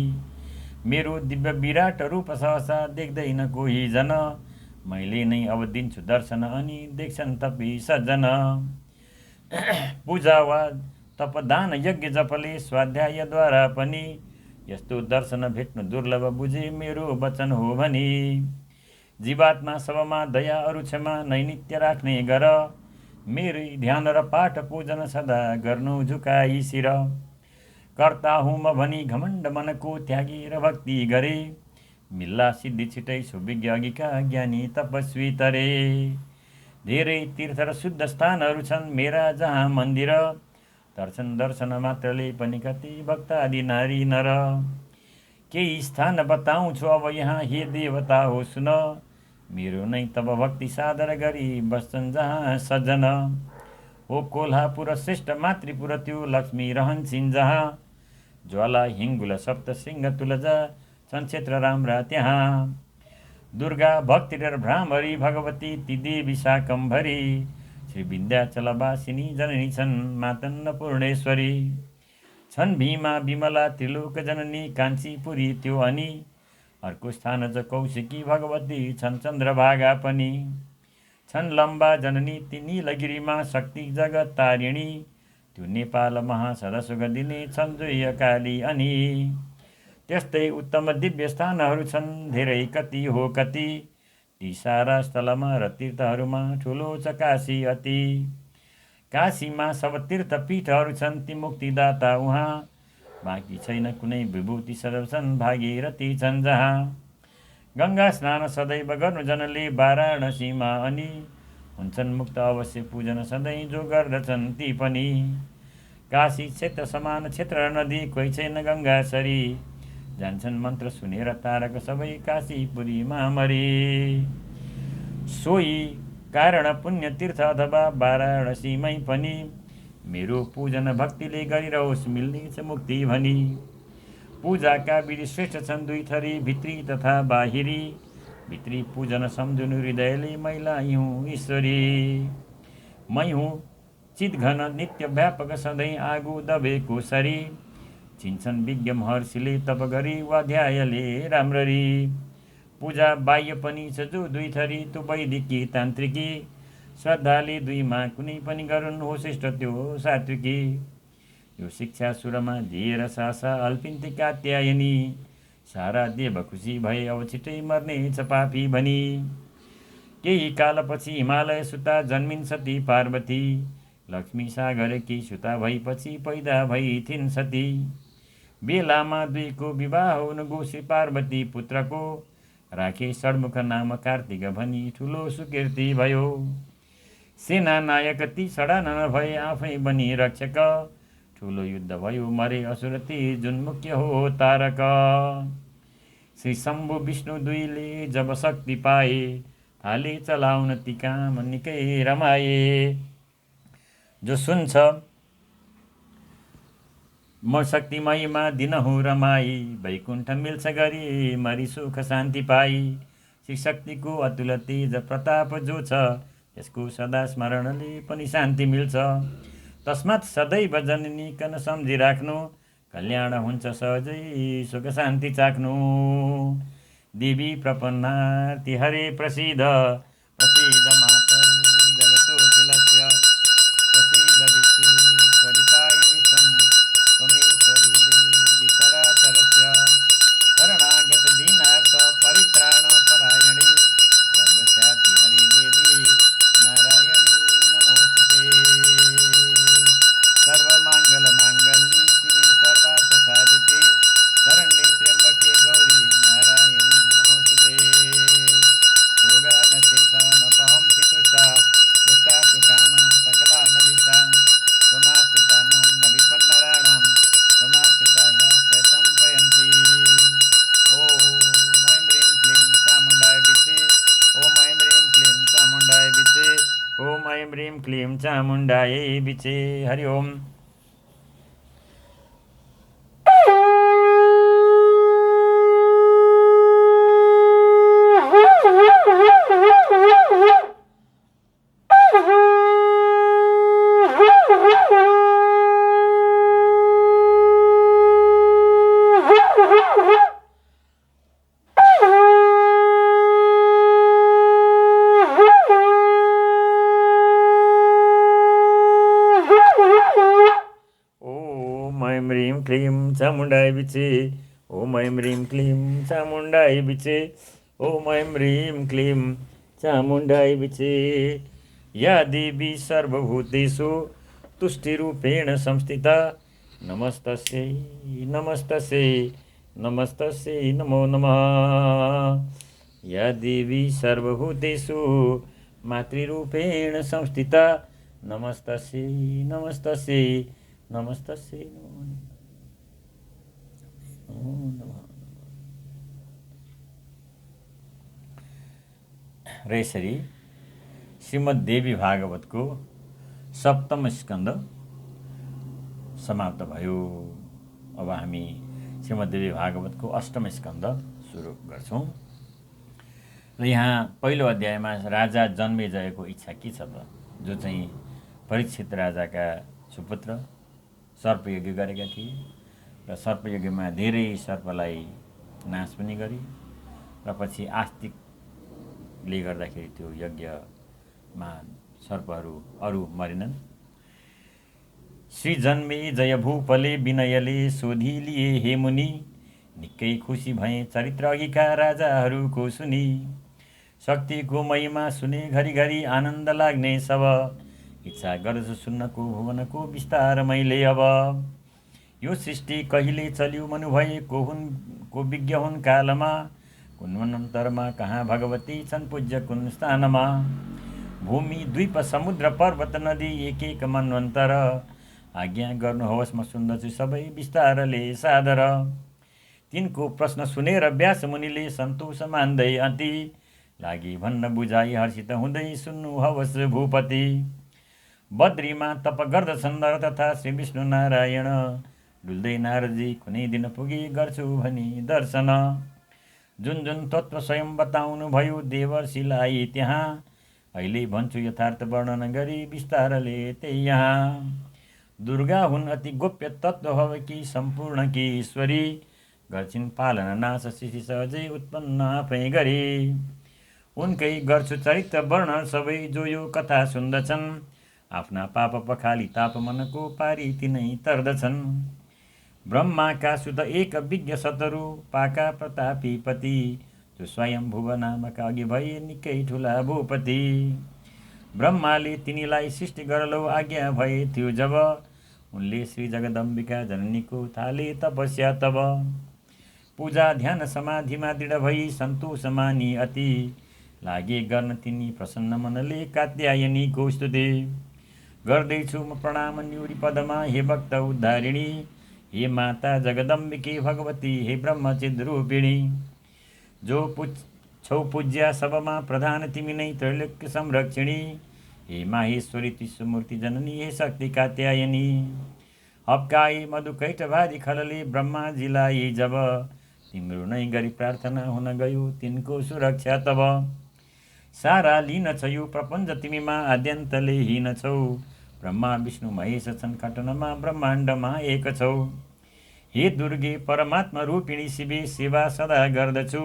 मेरो दिव्य विराट रूप सहसा देख्दैन कोही जन मैले नै अब दिन्छु दर्शन अनि देख्छन् तपी सज्जन पूजा वा तपदान यज्ञ जपले स्वाध्यायद्वारा पनि यस्तो दर्शन भेट्नु दुर्लभ बुझे मेरो वचन हो भनी जीवात्मा सबमा दया अरु क्षमा नैनित्य राख्ने गर मेरै ध्यान र पाठ पूजन सदा गर्नु झुकाई शिर कर्ता हुँ म भनी घमण्ड मनको त्यागेर भक्ति गरे मिल्ला सिद्धि छिटै सुविज्ञ अघिका ज्ञानी तपस्वी तरे धेरै तीर्थ र शुद्ध स्थानहरू छन् मेरा जहाँ मन्दिर दर्शन मात्रले पनि कति भक्त आदि नारी नर केही स्थान बताउँछु अब यहाँ हे देवता हो सुन मेरो नै तब भक्ति सादर गरी बस्छन् जहाँ सज्जन हो कोल्हापुर श्रेष्ठ मातृपुर त्यो लक्ष्मी रहन्छन् जहाँ ज्वाला हिङ्गुल सप्त सिंह तुलजा छन् क्षेत्र राम्रा त्यहाँ दुर्गा भक्ति र भ्रामरी भगवती ती देवी शाकम्भरी श्री विन्ध्याचलवासिनी जननी छन् मातन्न पूर्णेश्वरी छन् भीमा विमला त्रिलोक जननी काञ्चीपुरी त्यो अनि अर्को स्थान च कौशिकी भगवती छन् चन्द्रभागा पनि छन् लम्बा जननी ती नीलगिरीमा शक्ति जगत तारिणी त्यो नेपाल महासदसुग दिने छन् जोय काली अनि त्यस्तै उत्तम दिव्य स्थानहरू छन् धेरै कति हो कति ती सारा स्थलमा र तीर्थहरूमा ठुलो छ काशी अति काशीमा सब तीर्थपीठहरू छन् ती मुक्तिदाता उहाँ बाँकी छैन कुनै विभूति सदैव छन् भागीरथी छन् जहाँ गङ्गा स्नान सदैव गर्नु जनले वाराणसीमा अनि हुन्छन् मुक्त अवश्य पूजन सधैँ जो गर्दछन् ती पनि काशी क्षेत्र समान क्षेत्र नदी कोही छैन गङ्गा सरी जान्छन् मन्त्र सुनेर तारक सबै काशीपुरीमा मरे सोही कारण पुण्य तीर्थ अथवा वाराणसीमै पनि मेरो पूजन भक्तिले गरिरहोस् मिल्नेछ मुक्ति भनी पूजाका विधि श्रेष्ठ छन् दुई थरी भित्री तथा बाहिरी भित्री पूजन सम्झुनु हृदयले मैलाई हुँ ईश्वरी मै हुँ चित घन नित्य व्यापक सधैँ आगो दबेको सरी चिन्छन् विज्ञ महर्षिले तप गरी वाध्यायले राम्ररी। पूजा बाह्य पनि छ जो दुई थरी, त्यो वैदिकी तान्त्रिकी। श्रद्धाले दुईमा कुनै पनि गरून्, हो श्रेष्ठ त्यो सात्विकी। यो शिक्षा सुरमा दिएर सासा, अल्पिन्ती कात्यायनी। सारा देव खुसी भए, अब छिटै मर्नेछ पापी भनी। केही कालपछि हिमालय सुता, जन्मिन् सती पार्वती। लक्ष्मी सागरकी सुता भएपछि पैदा भइथिन् सती। बेलामा दुईको विवाह हुन गो, श्री पार्वती पुत्रको। राखे षड्मुख नाम कार्तिक भनी, ठुलो सुकीर्ति भयो। सेना नायक ती षडानन भए, आफै बनी रक्षक। ठुलो युद्ध भयो, मरे असुर ती, जुन मुख्य हो तारक। श्री शम्भु विष्णु दुईले जब शक्ति पाए, थाले चलाउन ती काम निकै रमाए। जो सुन्छ म शक्ति महिमा दिनहुँ रमाई, वैकुण्ठ मिल्छ गरी मरी सुख शान्ति पाई। श्री शक्तिको अतुल तेज प्रताप जो छ, यसको सदा स्मरणले पनि शान्ति मिल्छ। तस्मात् सदैव जननीकन सम्झिराख्नु, कल्याण हुन्छ सहजै सुख शान्ति चाख्नु। देवी प्रपन्नार्ति हरे प्रसिद्ध, प्रसिद्ध मातर जगतोऽखिलस्य। प्रसिद्ध विश्वेश्वरि पाहि विश्वं, त्वमेश्वरी देवी चराचरस्य। शरणागत दीनार्थ परित्राण परायणे, सर्वस्याति हरे देवी नारायणी नमोस्तुते। सर्वमङ्गल माङ्गल्ये शिवे सर्वार्थ साधिके, शरण्ये त्र्यम्बके गौरी नारायणी नमोस्तुते। रोगानशेषानपहं तुष्टा, तुष्टा सुकामां सकलान् अभीष्टान्। त्वमाश्रितानां न विपन्नराणां, त्वमाश्रिता ह्यश्रयं पयन्ति। ॐ ऐं ह्रीं क्लीं चामुण्डाय विचे, ॐ ऐं ह्रीं क्लीं चामुण्डाय विचे, ॐ ऐं ह्रीं क्लीं चामुण्डाय विचे। हरि ओम्। क्लीं चामुण्डाय विचे, ॐ ऐं ह्रीं क्लीं चामुण्डाय विचे, ॐ ऐं ह्रीं क्लीं चामुण्डाय विचे। या देवी सर्वभूतेषु तुष्टिरूपेण संस्थिता, नमस्तस्यै नमस्तस्यै नमस्तस्यै नमो नमः। या देवी सर्वभूतेषु मातृरूपेण संस्थिता, नमस्तस्यै नमस्तस्यै नमस्तस्यै नमो नमः। र यसरी श्रीमद्देवी भागवतको सप्तम स्कन्द समाप्त भयो। अब हामी श्रीमद्देवी भागवतको अष्टम स्कन्द सुरु गर्छौँ। र यहाँ पहिलो अध्यायमा राजा जन्मेजयको इच्छा के छ त, जो चाहिँ परीक्षित राजाका सुपुत्र सर्पयज्ञ गरेका थिए र सर्पयज्ञमा धेरै सर्पलाई नाश पनि गरे र पछि आस्तिकले गर्दाखेरि त्यो यज्ञमा सर्पहरू अरू मरेनन्। श्री जन्मे जय भूपले विनयले सोधिलिए हे मुनि, निकै खुसी भए चरित्र अघिका राजाहरूको सुनि। शक्तिको महिमा सुने घरिघरि आनन्द लाग्ने सब, इच्छा गर्दछु सुन्नको भुवनको विस्तार मैले अब। यो सृष्टि कहिले चल्यो मनु भए, को विज्ञ हुन् कालमा। कुन मन्वन्तरमा कहाँ भगवती छन् पूज्य कुन स्थानमा। भूमि द्वीप समुद्र पर्वत नदी एक एक मन्वन्तर, आज्ञा गर्नुहोस् म सुन्दछु सबै विस्तारले सादर। तिनको प्रश्न सुनेर व्यास मुनिले सन्तोष मान्दै अति, लागि भन्न बुझाइ हर्षित हुँदै सुन्नु हवस् भूपति। बद्रीमा तप गर्दछन् नर तथा श्री विष्णु नारायण, डुल्दै नारदजी कुनै दिन पुगे गर्छु भनी दर्शन। जुन जुन तत्त्व स्वयं बताउनु भयो देवर्षिलाई त्यहाँ, अहिले भन्छु यथार्थ वर्णन गरी विस्तारले त्यही यहाँ। दुर्गा हुन् अति गोप्य तत्त्व भवकी सम्पूर्ण की ईश्वरी गर्छिन् पालन नाश सृष्टि सहजै उत्पन्न आफै गरी उनकै गर्छु चरित्र वर्णन सबै जो यो कथा सुन्दछन् आफ्ना पाप पखाली ताप मनको पारी तिनै तर्दछन् ब्रह्माका सुत एक विज्ञ सतरु पाका प्रतापी पति जो स्वयं भुव नामका अघि भए निकै ठुला भूपति ब्रह्माले तिनीलाई सृष्टि गरलौ आज्ञा भए थियो जब उनले श्री जगदम्बिका जननीको थाले तपस्या तब पूजा ध्यान समाधिमा दृढ भई सन्तोष मानी अति लागे गर्न तिनी प्रसन्न मनले कात्यायनीको स्तुति गर्दैछु म प्रणाम न्युरी पदमा हे भक्त उद्धारिणी हे माता जगदम्बिके भगवती हे ब्रह्मचिद रूपिणी जो छौ पूज्या सबमा प्रधान तिमी नै त्रैलोक्य संरक्षिणी हे माहेश्वरी त्रिशूलमूर्ति जननी हे शक्ति कात्यायनी हप्काई मधुकैटभारी खलले ब्रह्माजीलाई जब तिम्रो नै गरी प्रार्थना हुन गयो तिनको सुरक्षा तब सारा लिन छ यो प्रपञ्च तिमीमा आद्यन्तले हिन छौ ब्रह्मा विष्णु महेश छन् खटनमा ब्रह्माण्डमा एक छौ हे दुर्गे परमात्मा रूपिणी शिवे सेवा सदा गर्दछु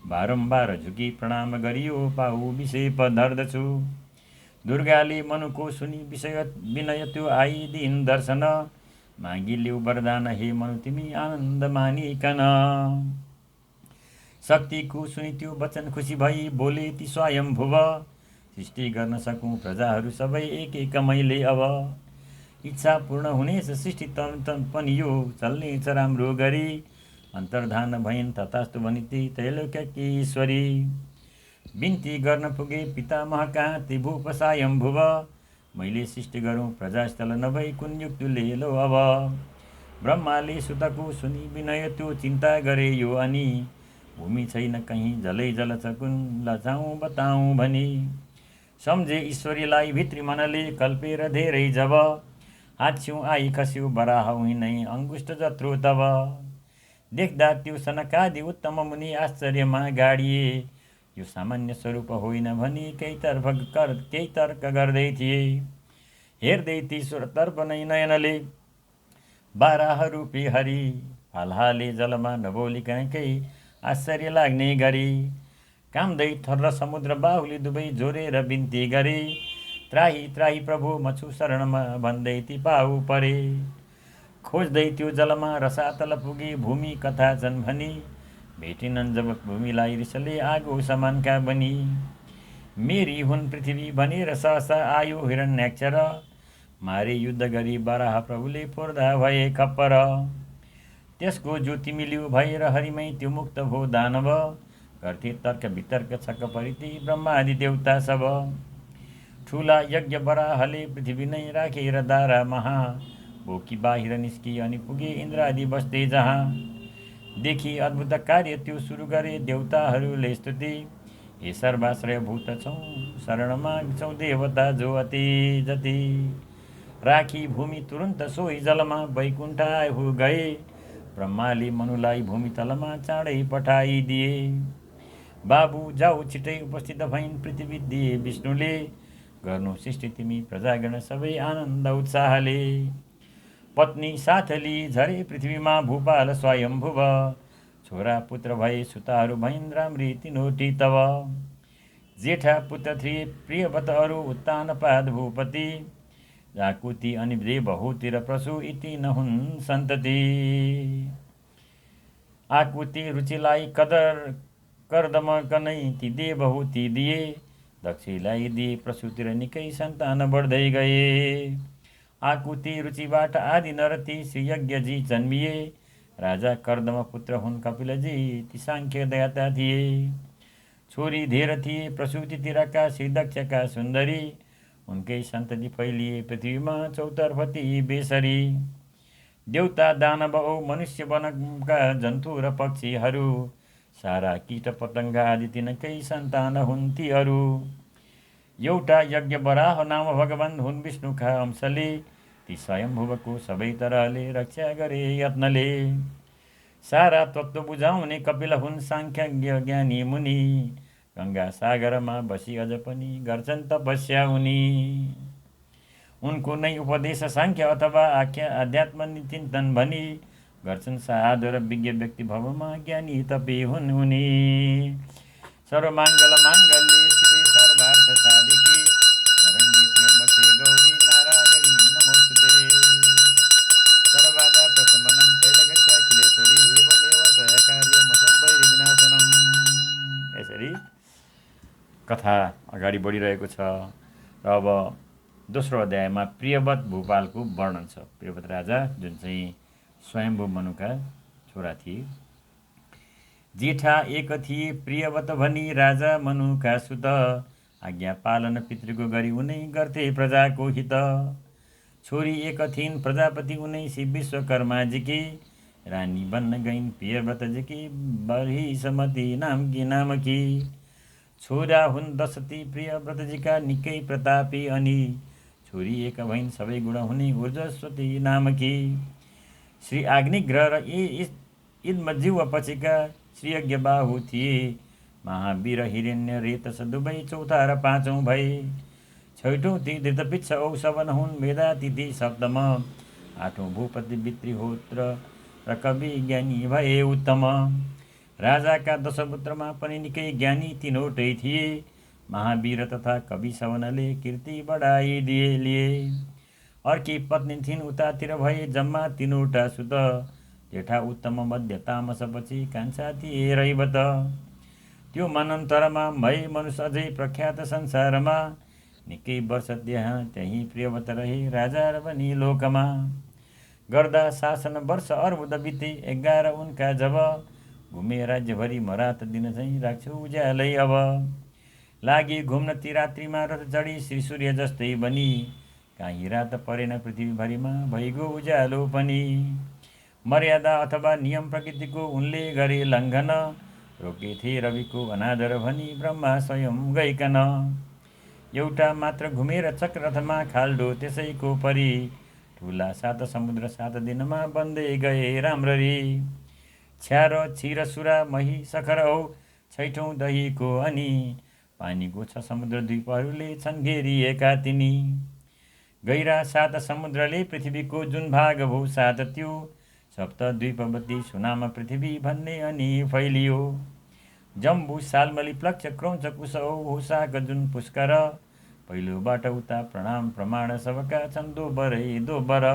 बारम्बार झुकी प्रणाम गरियो पाहु विषय धर्दछु दुर्गाले मनुको सुनि विषय विनय त्यो आइदिन दर्शन मागिल्यौ वरदान हे मनु तिमी आनन्द मानिकन शक्तिको सुनि त्यो वचन खुसी भई बोले ती स्वयं भुव सृष्टि गर्न सकौँ प्रजाहरू सबै एक एक मैले अब इच्छा पूर्ण हुनेछ सृष्टि तन पनि यो चल्नेछ राम्रो गरी अन्तर्धान भइन् तथास्तु भनी ती त्रैलोक्यकी ईश्वरी बिन्ती गर्न पुगे पितामह कहाँ ती भूप स्वयं भुव मैले सृष्टि गरौँ प्रजास्थल नभई कुन युक्तिले लो अब ब्रह्माले सुतको सुनि विनय त्यो चिन्ता गरे यो अनि भूमि छैन कहीँ जलै जल छ कुन लजाउँ बताउँ भनी सम्झे ईश्वरीलाई भित्री मनले कल्पेर धेरै जब हाच्छ्यौँ आई खस्यौ बराह नै अङ्गुष्ठ जत्रो तब देख्दा त्यो सनकादि उत्तम मुनि आश्चर्यमा गाडिए यो सामान्य स्वरूप होइन भनी केही तर्क गर्दै थिए हेर्दै ती तर्फ नै नयनले बाराह रूपी हरि हालहाले जलमा नबोलिकन केही आश्चर्य लाग्ने गरी कामदै थर र समुद्र बाहुली दुवै जोरेर बिन्ती गरे त्राही त्राही प्रभु मछु शरणमा भन्दै ती पाउ परे खोज्दै त्यो जलमा रसातल पुगे भूमि कथा छन् भनी भेटिनन् जब भूमिलाई रिसले आगो समानका बनी मेरी हुन् पृथ्वी भनेर सहसा आयो हिरण्याक्ष र मारे युद्ध गरी बराह प्रभुले फोर्दा भए खप्पर त्यसको ज्योति मिल्यो भएर हरिमै त्यो मुक्त भो दानव गर्थे तर्क वितर्क छक्क परिति ब्रह्मादि देवता सब ठुला यज्ञ बराहले पृथ्वी नै राखेर दारा महा बोकी बाहिर निस्की अनि पुगे इन्द्रादि बस्दै जहाँ देखि अद्भुत कार्य त्यो सुरु गरे देवताहरूले स्तुति हे सर्वाश्रय भूत छौँ शरणमा छौँ देवता जो अति जति राखी भूमि तुरन्त सोही जलमा वैकुण्ठ हो गए ब्रह्माले मनुलाई भूमि तलमा चाँडै पठाइदिए बाबु जाऊ छिटै उपस्थित भइन् पृथ्वी दिए विष्णुले गर्नु सृष्टि तिमी प्रजागण सबै आनन्द उत्साहले पत्नी साथ लिई झरे पृथ्वीमा भूपाल स्वयं भुव छोरा पुत्र भए सुताहरू भइन् राम्री तिनोटी तब जेठा पुत्र थिए प्रियवत अरू उत्तान पाद भूपति जाकुती अनि देवहूतिर प्रसु इति नहुन् सन्तति आकुति रुचिलाई कर्दम कनै ती देवहूति दिए दक्षिलाई दिए प्रसुतिर निकै सन्तान बढ्दै गए आकुति रुचिबाट आदि नरती श्री यज्ञजी जन्मिए राजा कर्दम पुत्र हुन् कपिलजी ती साङ्ख्य दयाता थिए छोरी धेर थिए प्रसुतितिरका श्री दक्षका सुन्दरी उनकै सन्तति फैलिए पृथ्वीमा चौतर्फ ती बेसरी देवता दानव औ मनुष्य वनका जन्तु र पक्षीहरू सारा कीट पतङ्ग आदि तिनकै सन्तान हुन् तीहरू एउटा यज्ञ बराह नाम भगवान हुन् विष्णुका अंशले ती स्वयम्भुवको सबै तरहले रक्षा गरे यत्नले सारा तत्त्व बुझाउने कपिल हुन् साङ्ख्यज्ञ ज्ञानी मुनि गङ्गा सागरमा बसी अझ पनि गर्छन् तपस्या उनी उनको नै उपदेश साङ्ख्य अथवा आख्या अध्यात्म चिन्तन भनी गर्छन् साधु र विज्ञ व्यक्ति भवमा ज्ञानी तपे हुन् उनी। सर्वमङ्गल माङ्गल्ये शिवे सर्वार्थ साधिके शरण्ये त्र्यम्बके गौरी नारायणी नमोस्तुते। सर्वबाधा प्रशमनं त्रैलोक्य अखिलेश्वरी एवमेव त्वया कार्यं असम्भवै विनाशनम्। यसरी कथा अगाडि बढिरहेको छ र अब दोस्रो अध्यायमा प्रियव्रत भूपालको वर्णन छ। प्रियव्रत राजा जुन चाहिँ स्वयम्भू मनुका छोरा थिए। जेठा एक थिए प्रियव्रत भनी राजा मनुका सुत, आज्ञा पालन पितृको गरी उनै गर्थे प्रजाको हित। छोरी एक थिइन् प्रजापति उनै शिव विश्वकर्माजीकी, रानी बन्न गइन् प्रियव्रतजीकी बर्हिसमती नामकी। छोरा हुन् दशती प्रियव्रतजीका निकै प्रतापी अनि, छोरी एक भइन् सबै गुण हुने ऊर्जस्वती नामकी। श्री अग्निग्रह र इद्मजीव पछिका श्रीयज्ञ बाहु थिए, महावीर हिरण्य रेतस दुवै चौथा र पाँचौँ भए। छैठौँ ती धृतपिच्छ औसवन हुन् मेधातिथि सप्तम, आठौँ भूपति वित्रिहोत्र र कवि ज्ञानी भए उत्तम। राजाका दशपुत्रमा पनि निकै ज्ञानी तिनवटै थिए, महावीर तथा कवि सवनले कीर्ति बढाइदिए। अर्की पत्नी थिइन् उतातिर भए जम्मा तिनवटा सुत, जेठा उत्तम मध्य तामस पछि कान्छा थिए रैवत। त्यो मनान्तरमा भए मनुष्य अझै प्रख्यात संसारमा, निकै वर्ष त्यही प्रियव्रत रहे राजा र पनि लोकमा। गर्दा शासन वर्ष अर्बुद बिते 11 उनका जब, घुमे राज्यभरि म रात दिन चाहिँ राख्छु उज्यालै अब। लागि घुम्न ती रात्रिमा रथ चढी श्री सूर्य जस्तै बनी, काहीँ रात परेन पृथ्वीभरिमा भइगयो उज्यालो पनि। मर्यादा अथवा नियम प्रकृतिको उनले गरे लङ्घन, रोकेथे रविको अनादर भनी ब्रह्मा स्वयं गइकन। एउटा मात्र घुमेर चक्ररथमा खाल्डो त्यसैको परी, ठुला 7 समुद्र 7 दिनमा बन्दै गए राम्ररी। छ्यार छिर सुरा मही सखर औ छैठौँ दहीको अनि, पानीको 6 समुद्र द्वीपहरूले छन् घेरिएका तिनी। गहिरा 7 समुद्रले पृथ्वीको जुन भाग भो 7 त्यो, सप्त द्वीपवती सुनाम पृथ्वी भन्ने अनि फैलियो। जम्बु सालमली प्लक्ष क्रौञ्च कुश औ होसाक जुन पुष्कर, पहिलोबाट उता प्रणाम प्रमाण सबका छन् दोबरै दोबर।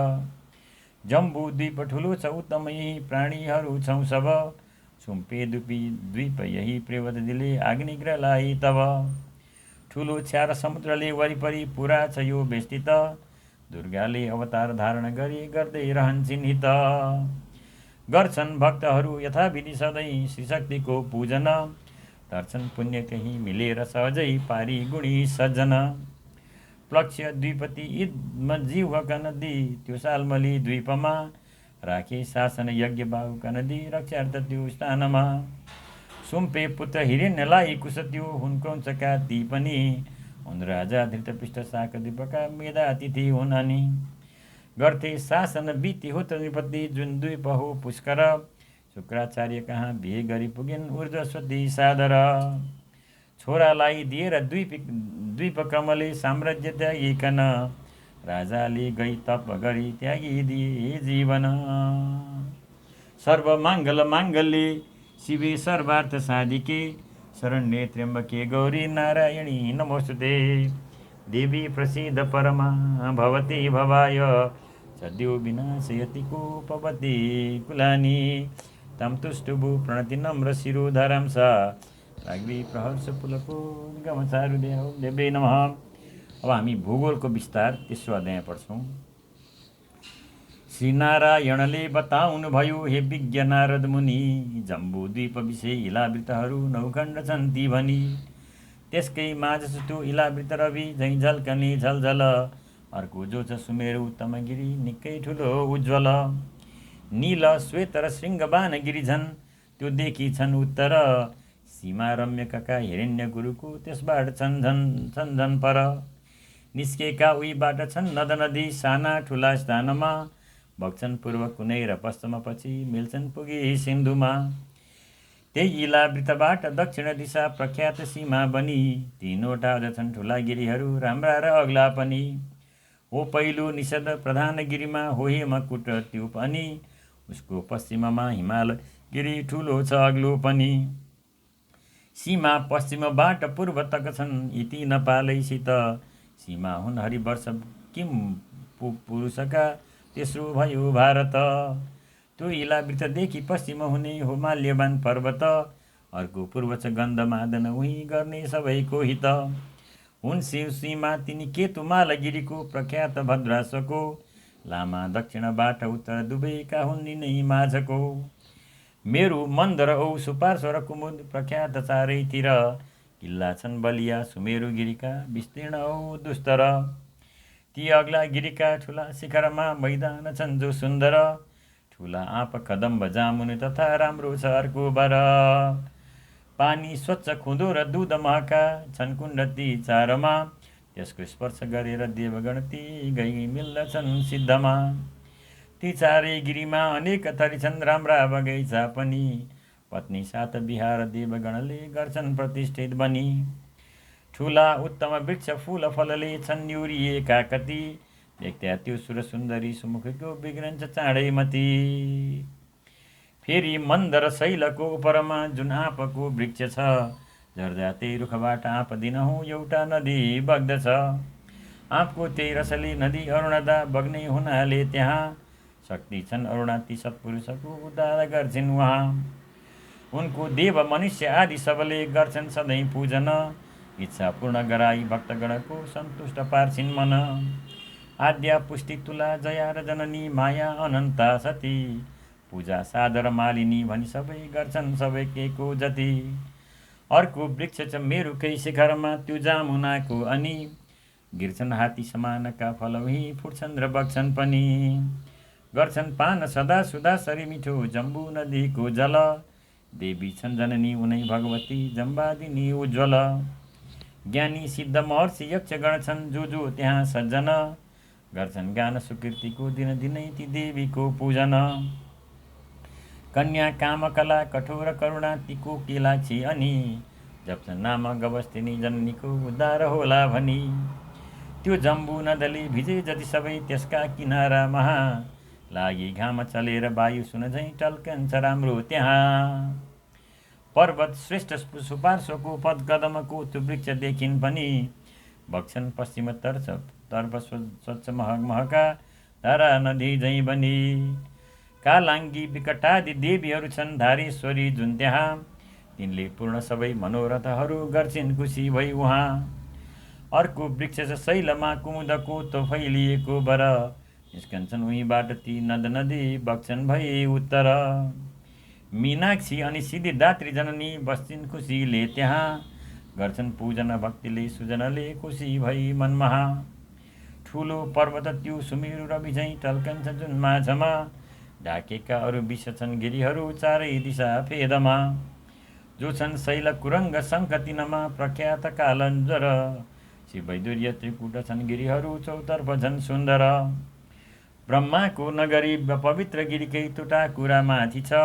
जम्बु द्वीप ठुलो छ उत्तम यही प्राणीहरू छौँ सब, सुम्पे दुपी द्वीप यही प्रियव्रतजीले अग्निग्रहलाई तब। ठुलो छ्यार समुद्रले वरिपरि पुरा छ यो बेष्टित, दुर्गाले अवतार धारण गरी गर्दै रहन्छन् हित। गर्छन् भक्तहरू यथाविधि सधैँ श्रीशक्तिको पूजन, तर्छन् पुण्य त्यही मिलेर सहजै पारी गुणी सज्जन। प्लक्ष द्विपति इद्मजीवक नदी त्यो सालमली द्वीपमा, राखे शासन यज्ञ बाहुका नदी रक्षार्थ त्यो स्थानमा। सुम्पे पुत्र हिरण्यलाई कुश त्यो हुन् क्रौञ्चका ती पनि, हुन् राजा धृतपिष्ट शाक द्वीपका मेधातिथि हुन् अनि। गर्थे शासन वित्तिहोत्र नृपति जुन द्वीप हो पुष्कर, शुक्राचार्य कहाँ बिहे गरी पुगिन् ऊर्जस्वती सादर। छोरालाई दिएर द्वीप क्रमले साम्राज्य त्यागिकन, राजाले गई तप गरी त्यागिदिए जीवन। सर्वमङ्गल माङ्गल्ये शिवे सर्वार्थ साधिके, शरण्ये त्र्यम्बके गौरी नारायणी नमोस्तुते। देवी प्रसीद परमा भवती भवाय, सद्यो विनाशयति कोपवती कुलानि। तं तुष्टुभु प्रणति नम्र शिरोधरं सा, राग्वी प्रहर्ष पुलको गमचारुदेव देव्यै नमः। अब हामी भूगोलको विस्तार तेस्रो अध्याय पढ्छौँ। श्री नारायणले बताउनु भयो हे विज्ञ नारद मुनि, जम्बू द्वीप विषय इलावृतहरू 9 खण्ड छन् ती भनी। त्यसकै माझ त्यो इलावृत रवि झैँ झल्कने झलझल, अर्को जो छ सुमेरु उत्तम गिरी निकै ठुलो उज्ज्वल। नील श्वेत र शृङ्गबान गिरी झन् त्यो देखि छन् उत्तर, सीमा रम्यका हिरण्य गुरुको त्यसबाट छन् झन् पर। निस्केका उहीबाट छन् नद नदी साना ठुला स्थानमा, बग्छन् पूर्व कुनै र पश्चिम पछि मिल्छन् पुगी सिन्धुमा। त्यही इलावृतबाट दक्षिण दिशा प्रख्यात सीमा बनी, 3वटा अझ छन् ठुला गिरीहरू राम्रा र अग्ला पनि। हो पहिलो निषद प्रधान गिरीमा हो हेमकुट त्यो पनि उसको पश्चिममा हिमाल गिरी ठुलो छ अग्लो पनि सीमा पश्चिमबाट पूर्वतक छन् यी तीन पालैसित सीमा हुन् हरिवर्ष किम पुरुषका तेस्रो भयो भारत त्यो इलावृतदेखि पश्चिम हुने हो माल्यवान पर्वत अर्को पूर्व छ गन्धमादन उही गर्ने सबैको हित हुन् शिव सीमा तिनी केतुमाल गिरीको प्रख्यात भद्रासको लामा दक्षिणबाट उत्तर दुवैका हुन् यिनै माझको मेरु मन्दर औ सुपार्श्व र कुमुद प्रख्यात चारैतिर किल्ला छन् बलिया सुमेरु गिरीका विस्तीर्ण औ दुस्तर ती अग्ला गिरीका ठुला शिखरमा मैदान छन् जो सुन्दर ठुला आँप कदम्ब जामुन तथा राम्रो छ अर्को बर पानी स्वच्छ खुँदो र दुध महका छन् कुण्ड ती चारमा त्यसको स्पर्श गरेर देवगण ती गई मिल्दछन् सिद्धमा ती चारै गिरीमा अनेक थरी छन् राम्रा बगैँचा पनि पत्नी साथ बिहार देवगणले गर्छन् प्रतिष्ठित बनी ठुला उत्तम वृक्ष फूल फलले छन् न्युरिएका कति देख्दा त्यो सुर सुन्दरी सुमुखको बिग्रन्छ चाँडै मती फेरि मन्दर शैलको उपरमा जुन आँपको वृक्ष छ झर्दा त्यही रुखबाट आँप दिनहुँ एउटा नदी बग्दछ आँपको त्यही रसले नदी अरुणदा बग्ने हुनाले त्यहाँ शक्ति छन् अरुणा ती सत्पुरुषको उद्धार गर्छिन् उहाँ उनको देव मनुष्य आदि सबले गर्छन् सधैँ पूजन इच्छा पूर्ण गराई भक्तगणको सन्तुष्ट पार्छिन् मन आद्या पुष्टि तुला जया र जननी माया अनन्ता सती पूजा सादर मालिनी भनी सबै गर्छन् सबै केको जति अर्को वृक्ष छ मेरुकै शिखरमा त्यो जामुनाको अनि गिर्छन् हात्ती समानका फलौही फुट्छन् र बग्छन् पनि गर्छन् पान सदा सुदा सरी मिठो जम्बू नदीको जल देवी छन् जननी उनै भगवती जम्बादिनी उज्ज्वल ज्ञानी सिद्ध महर्षि यक्षगण छन् जो त्यहाँ सज्जन गर्छन् गान सुकृतिको दिन दिनै ती देवीको पूजन कन्या कामकला कठोर करुणा ती कोकिलाक्षी अनि जप्छन् नाम गवस्तिनी जननीको उद्धार होला भनी त्यो जम्बू नदले भिजे जति सबै त्यसका किनारा महा लागि घाम चलेर वायु सुन झैँ टल्कन्छ राम्रो त्यहाँ पर्वत श्रेष्ठ सुपार्श्वको पदकदमको त्यो वृक्ष देखिन् पनि बग्छन् पश्चिम तर्फ स्वच्छ महका धारा नदी झैँ बनी कालाङ्गी विकटादि देवीहरू छन् धारेश्वरी जुन त्यहाँ तिनले पूर्ण सबै मनोरथहरू गर्छिन् खुसी भई उहाँ अर्को वृक्ष छ शैलमा कुमुदको तो फैलिएको बर निस्कन्छन् उहीँबाट ती नद नदी बग्छन् भई उत्तर मीनाक्षी अनि सिद्धिदात्री जननी बस्छिन् खुसीले त्यहाँ गर्छन् पूजन भक्तिले सुजनले खुसी भई मनमहा ठुलो पर्वत त्यो सुमेरु रवि झैँ टल्कन्छ जुन माझमा ढाकेका अरू विष छन् गिरीहरू चारै दिशा फेदमा जो छन् शैल कुरङ्ग शङ्ख तिनमा प्रख्यात कालञ्जर शिवैदुर्य त्रिकुट छन् गिरीहरू चौतर्फ झन् सुन्दर ब्रह्माको नगरी पवित्र गिरीकै टुटा कुरा माथि छ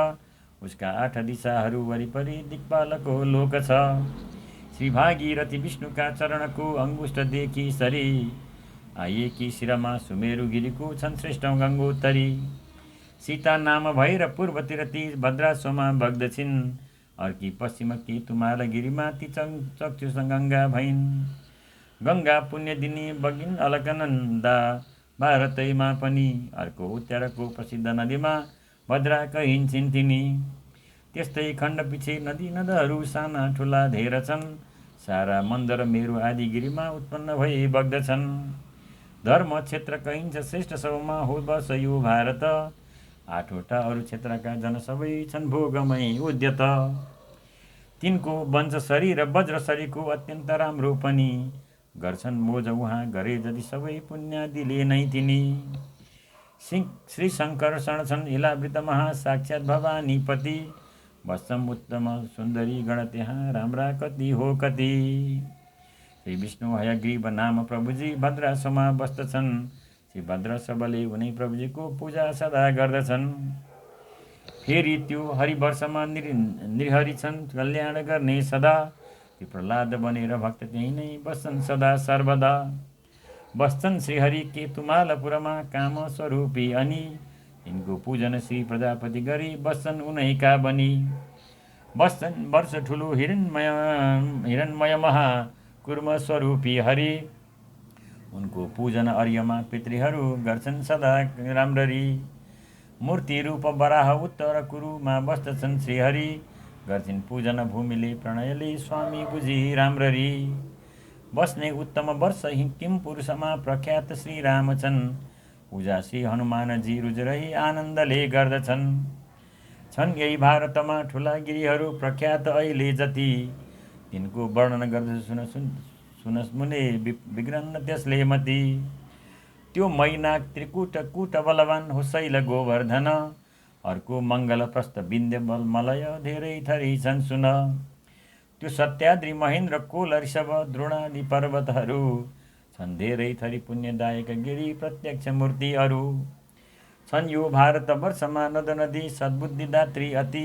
उसका 8 दिशाहरू वरिपरि दिक्पालको लोक छ श्री भागीरथी विष्णुका चरणको अङ्गुष्ठदेखि सरी आएकी शिरमा सुमेरु गिरीको छन् श्रेष्ठौँ गङ्गोत्तरी सीता नाम भएर पूर्वतिर ती भद्रासोमा बग्दछिन् अर्की पश्चिम केतुमाल गिरीमा ती चक्षुसँग गङ्गा भइन् गङ्गा पुण्य दिनी बगिन् अलकनन्दा भारतैमा पनि अर्को उत्तरको प्रसिद्ध नदीमा भद्रा कहिन्छन् तिनी त्यस्तै खण्ड पछि नदी नदहरू साना ठुला धेर छन् सारा मन्दर मेरु आदि गिरीमा उत्पन्न भई बग्दछन् धर्म क्षेत्र कहिन्छ श्रेष्ठ सबमा हो बस यो भारत 8वटा अरू क्षेत्रका जन सबै छन् भोगमै उद्यत तिनको वंशसरी र वज्रसरीको अत्यन्त राम्रो पनि गर्छन् मोज उहाँ गरे जति सबै पुण्यादिले नै तिनी श्री शङ्कर शरण छन् इलावृत महा साक्षात् भवानीपति बस्छन् उत्तम सुन्दरी गण त्यहाँ राम्रा कति हो कति श्री विष्णु हयग्रीव नाम प्रभुजी भद्रासोमा बस्दछन् श्री भद्र सबले उनै प्रभुजीको पूजा सदा गर्दछन् फेरि त्यो हरिवर्षमा नृहरि छन् कल्याण गर्ने सदा ती प्रहलाद बनेर भक्त त्यही नै बस्छन् सदा सर्वदा बस्छन् श्रीहरि केतुमालपुरमा काम स्वरूपी अनि यिनको पूजन श्री प्रजापति गरी बस्छन् उनैका बनी। बस्छन् वर्ष ठुलो हिरणमय महाकुर्म स्वरूपी हरि उनको पूजन अर्यमा पितृहरू गर्छन् सदा राम्ररी। मूर्ति रूप बराह उत्तर कुरुमा बस्दछन् श्रीहरि गर्छिन् पूजन भूमिले प्रणयले स्वामी बुझी राम्ररी। बस्ने उत्तम वर्ष किम पुरुषमा प्रख्यात श्री राम छन् पूजा श्री हनुमानजी रुजरही आनन्दले गर्दछन्। छन् यही भारतमा ठुला गिरीहरू प्रख्यात अहिले जति तिनको वर्णन गर्दछु सुनस् मुने विग्रन्न त्यसले मती। त्यो मैनाक त्रिकुट कुट बलवान हो शैल गोवर्धन अर्को मङ्गल प्रस्थ विन्ध्य बलमलय धेरै थरी छन् सुन। त्यो सत्याद्री महेन्द्र कोल ऋषभ द्रोणादि पर्वतहरू छन् धेरै थरी पुण्यदायक गिरी प्रत्यक्ष मूर्तिहरू। छन् यो भारतवर्षमा नद नदी सद्बुद्धिदात्री अति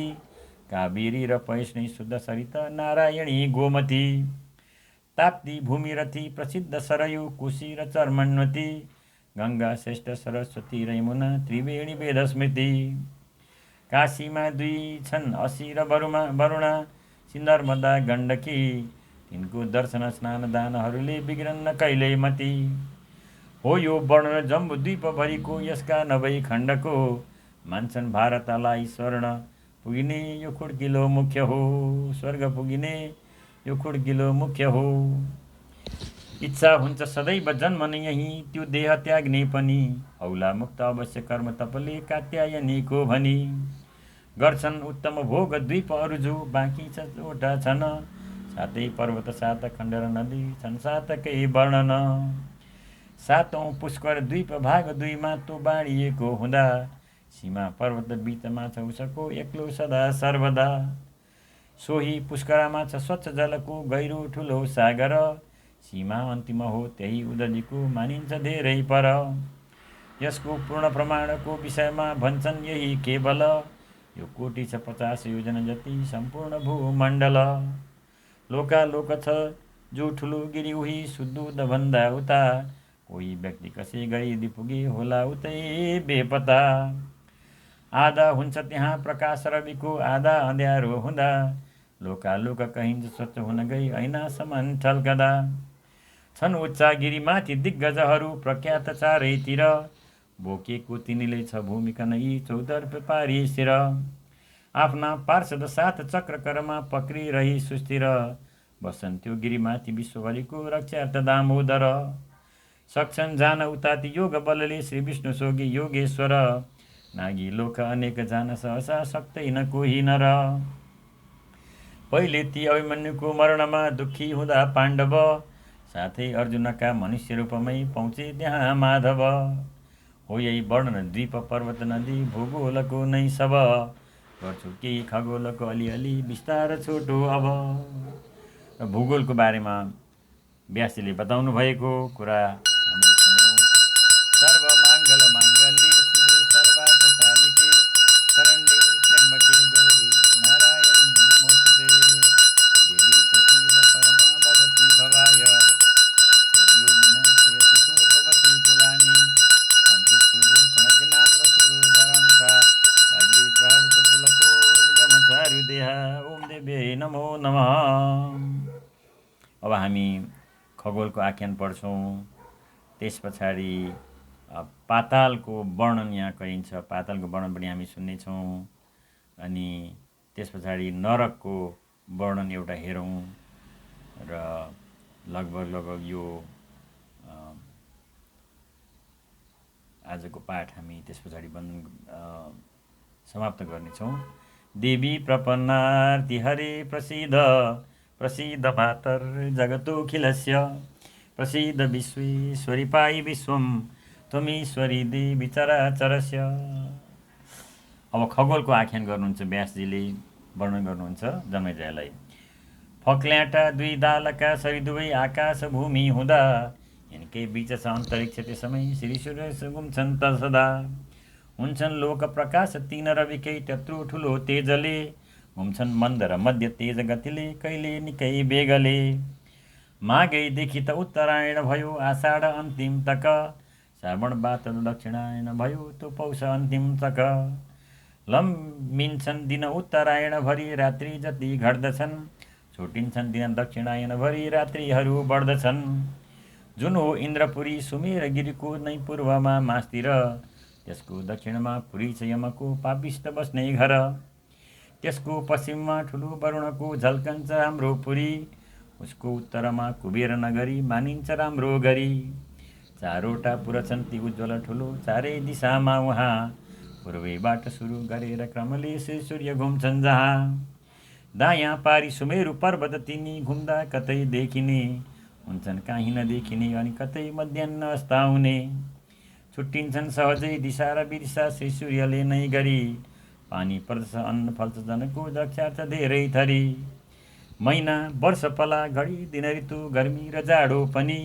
कावेरी र पैष्णी शुद्ध सरिता नारायणी गोमती। ताप्ती भूमिरथी प्रसिद्ध सरयू कोशी र चर्मन्वती गङ्गा श्रेष्ठ सरस्वती र यमुना त्रिवेणी वेदस्मृति। काशीमा दुई छन् असी र वरुणा सिन्धर्मदा गण्डकी तिनको दर्शन स्नान दानहरूले बिग्रन्न कहिल्यै मती। हो यो वर्णन जम्बु द्वीपभरिको यसका नभई खण्डको मान्छन् भारतलाई स्वर्ण पुगिने यो खुड्किलो मुख्य हो स्वर्ग पुगिने यो खुड्किलो मुख्य हो। इच्छा हुन्छ सदैव जन्मने यही त्यो देह त्याग्ने पनि औला मुक्त अवश्य कर्म तपले कात्यायनीको भनी। गर्छन् उत्तम भोग द्वीपहरू जो बाँकी वटा छन् सातै पर्वत सात खण्ड र नदी छन् सातकै वर्णन। सातौँ पुष्कर द्वीप भाग दुईमा तो बाँडिएको हुँदा सीमा पर्वत बीचमा छ उसको एक्लो सदा सर्वदा। सोही पुष्करामा छ स्वच्छ जलको गहिरो ठुलो सागर सीमा अन्तिम हो त्यही उदयको मानिन्छ धेरै पर। यसको पूर्ण प्रमाणको विषयमा भन्छन् यही केवल यो कोटि छ 50 योजना जति सम्पूर्ण भूमण्डल। लोकालोक छ जो ठुलो गिरी उही सुदूर भन्दा उता कोही व्यक्ति कसै गरी पुगे होला उतै बेपता। आधा हुन्छ त्यहाँ प्रकाश रविको आधा अँध्यारो हुँदा लोकालोक कहिन्छ स्वच्छ हुन गई ऐना समान ठल्कदा। छन् उच्चा गिरीमाथि दिग्गजहरू प्रख्यात चारैतिर बोकेको तिनीले छ भूमिका नै चौतर्फ पारी शिर। आफ्ना पार्षद साथ चक्रकरमा पक्रिरही सुस्थिर बस्छन् त्यो गिरीमाथि विश्वभरिको रक्षार्थ दामोदर। सक्छन् जान उताति योग बलले श्री विष्णु सोगी योगेश्वर नागी लोक अनेक जान सहसा सक्दैन कोही नर। पहिले ती अभिमन्युको मरणमा दुःखी हुँदा पाण्डव साथै अर्जुनका मनुष्य रूपमै पहुँचे त्यहाँ माधव। हो यही वर्णन द्वीप पर्वत नदी भूगोलको नै सब गर्छु केही खगोलको अलिअलि विस्तार छोटो अब। र भूगोलको बारेमा व्यासजीले बताउनु भएको कुरा हामीले सुन्यौँ। सर्व माङ्गल माङ्गल्ये शिवे सर्वार्थ साधिके शरण्ये त्र्यम्बके गौरी नारायणी नमोस्तुते। देवी प्रसीद परमा भवती भवाय सद्यो विनाशयति कोपवती तुलानि सन्तुष्टुभु प्रणतिनाम रसुरो धरंसा भाग्ये प्रहर्ष पुलकोद्गम चारुदेहा ओम देव्यै नमो नमः। अब हामी खगोलको आख्यान पढ्छौँ। त्यस पछाडि पातालको वर्णन यहाँ गरिन्छ। पातालको वर्णन पनि हामी सुन्नेछौँ। अनि त्यस पछाडि नरकको वर्णन एउटा हेरौँ र लगभग यो आजको पाठ हामी त्यस पछाडि समाप्त गर्नेछौँ। देवी प्रपन्नार्ति हरे प्रसीद प्रसीद मातर जगतोऽखिलस्य प्रसीद विश्वेश्वरी पायि विश्वम त्वमीश्वरी देवी चराचरस्य। अब खगोलको आख्यान गर्नुहुन्छ व्यासजीले वर्णन गर्नुहुन्छ जन्मेजयलाई। फक्ल्याटा दुई दालका सरी दुवै आकाश भूमि हुँदा यिनकै बीच छ अन्तरिक्ष त्यसमै श्री सूर्य घुम्छन् त सदा। हुन्छन् लोक प्रकाश तीन रविकै त्यत्रो ठुलो तेजले घुम्छन् मन्द र मध्य तेज गतिले कहिले निकै बेगले। माघैदेखि त उत्तरायण भयो आषाढ अन्तिम तक, श्रावणबाट दक्षिणायन भयो त्यो पौष अन्तिम तक। लम्बिन्छन् दिन उत्तरायणभरि रात्रि जति घट्दछन्, छुटिन्छन् दिन दक्षिणायनभरि रात्रिहरू बढ्दछन्। जुन हो इन्द्रपुरी सुमेरगिरीको नै पूर्वमा मास्तिर, त्यसको दक्षिणमा पुरी छ यमको पापिष्ट बस्ने घर। त्यसको पश्चिममा ठुलो वरुणको झल्कन्छ हाम्रो पुरी, उसको उत्तरमा कुबेर नगरी मानिन्छ राम्रो गरी। चारवटा पुर छन् ती उज्जवल ठुलो चारै दिशामा उहाँ, पूर्वैबाट सुरु गरेर क्रमले सूर्य घुम्छन् जहाँ। दायाँ पारी सुमेरु पर्वत तिनी घुम्दा कतै देखिने, हुन्छन् काहीँ नदेखिने अनि कतै मध्याह्न अस्ताउने। छुट्टिन्छन् सहजै दिशा र बिर्सा श्री सूर्यले नै गरी, पानी पर्दछ अन्न फल्छ जनको दक्षा छ धेरै थरी। महिना वर्ष पला घडी दिन ऋतु गर्मी र जाडो पनि,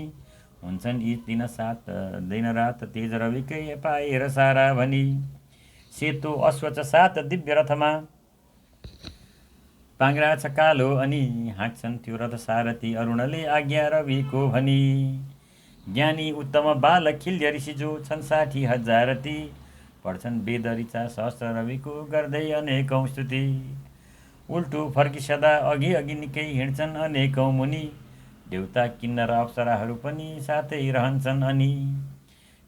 हुन्छन् यी दिन रात तेज रविकै पाएर सारा भनी। सेतो अश्व छ 7 दिव्य रथमा, पाङ्ग्रा छ कालो अनि हाँक्छन् त्यो रथ सारथी अरुणले आज्ञा रविको भनी। ज्ञानी उत्तम बाल खिल्य ऋषि जो छन् 60,000 ती, पढ्छन् वेद ऋचा सहस्र रविको गर्दै अनेकौँ स्तुति। उल्टो फर्की सदा अघि अघि निकै हिँड्छन् अनेकौँ मुनि, देउता किन्नर अप्सराहरू पनि साथै रहन्छन् अनि।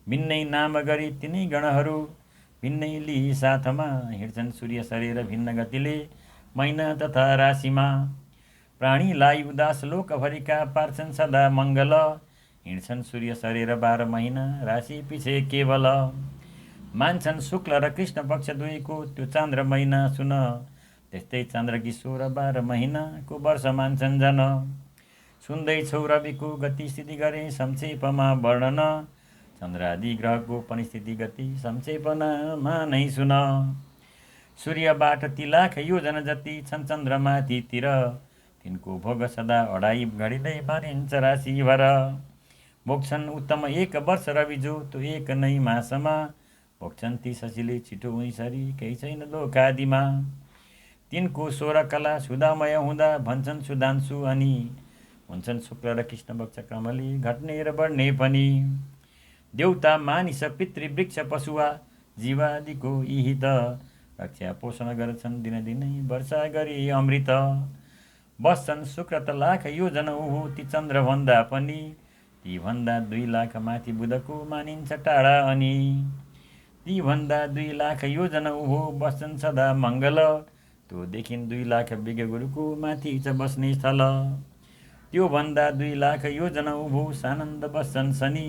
भिन्नै नाम गरी तिनै गणहरू भिन्नै लिई साथमा, हिँड्छन् सूर्य सरेर भिन्न गतिले महिना तथा राशिमा। प्राणीलाई उदास लोकभरिका पार्छन् सदा मङ्गल, हिँड्छन् सूर्य सरेर 12 महिना राशि पछि केवल। मान्छन् शुक्ल र कृष्ण पक्ष दुईको त्यो चान्द्र महिना सुन, त्यस्तै चान्द्र किशोर 12 महिनाको वर्ष मान्छन् जन। सुन्दैछौ रविको गति स्थिति गरे संक्षेपमा वर्णन, चन्द्रादि ग्रहको पनि स्थिति गति संक्षेपमा नै सुन। सूर्यबाट ती लाख योजना जति छन् चन्द्रमाथितिर, तिनको भोग सदा अढाई घडिँदै पारिन्छ राशिभर। भोग्छन् उत्तम 1 वर्ष रवि जो त्यो 1 नै मासमा, भोग्छन् ती शशीले छिटो उहीँसरी केही छैन लोकादिमा। तिनको 16 कला सुधामय हुँदा भन्छन् सुधांशु अनि, हुन्छन् शुक्ल र कृष्ण पक्ष क्रमले घट्ने र बढ्ने पनि। देउता मानिस पितृवृक्ष पशुवा जीवादिको यी हित, रक्षा पोषण गर्छन् दिनदिनै वर्षा गरी अमृत। बस्छन् शुक्र त लाख योजना उहु ती चन्द्रभन्दा पनि, ती भन्दा 2 लाख माथि बुधको मानिन्छ टाढा अनि। ती भन्दा 2 लाख योजना उहु बस्छन् सदा मङ्गल, त्यो देखिन् 2 लाख विज्ञ गुरुको माथि छ बस्ने स्थल। त्यो भन्दा 2 लाख योजना उभो सानन्द बस्छन् शनि,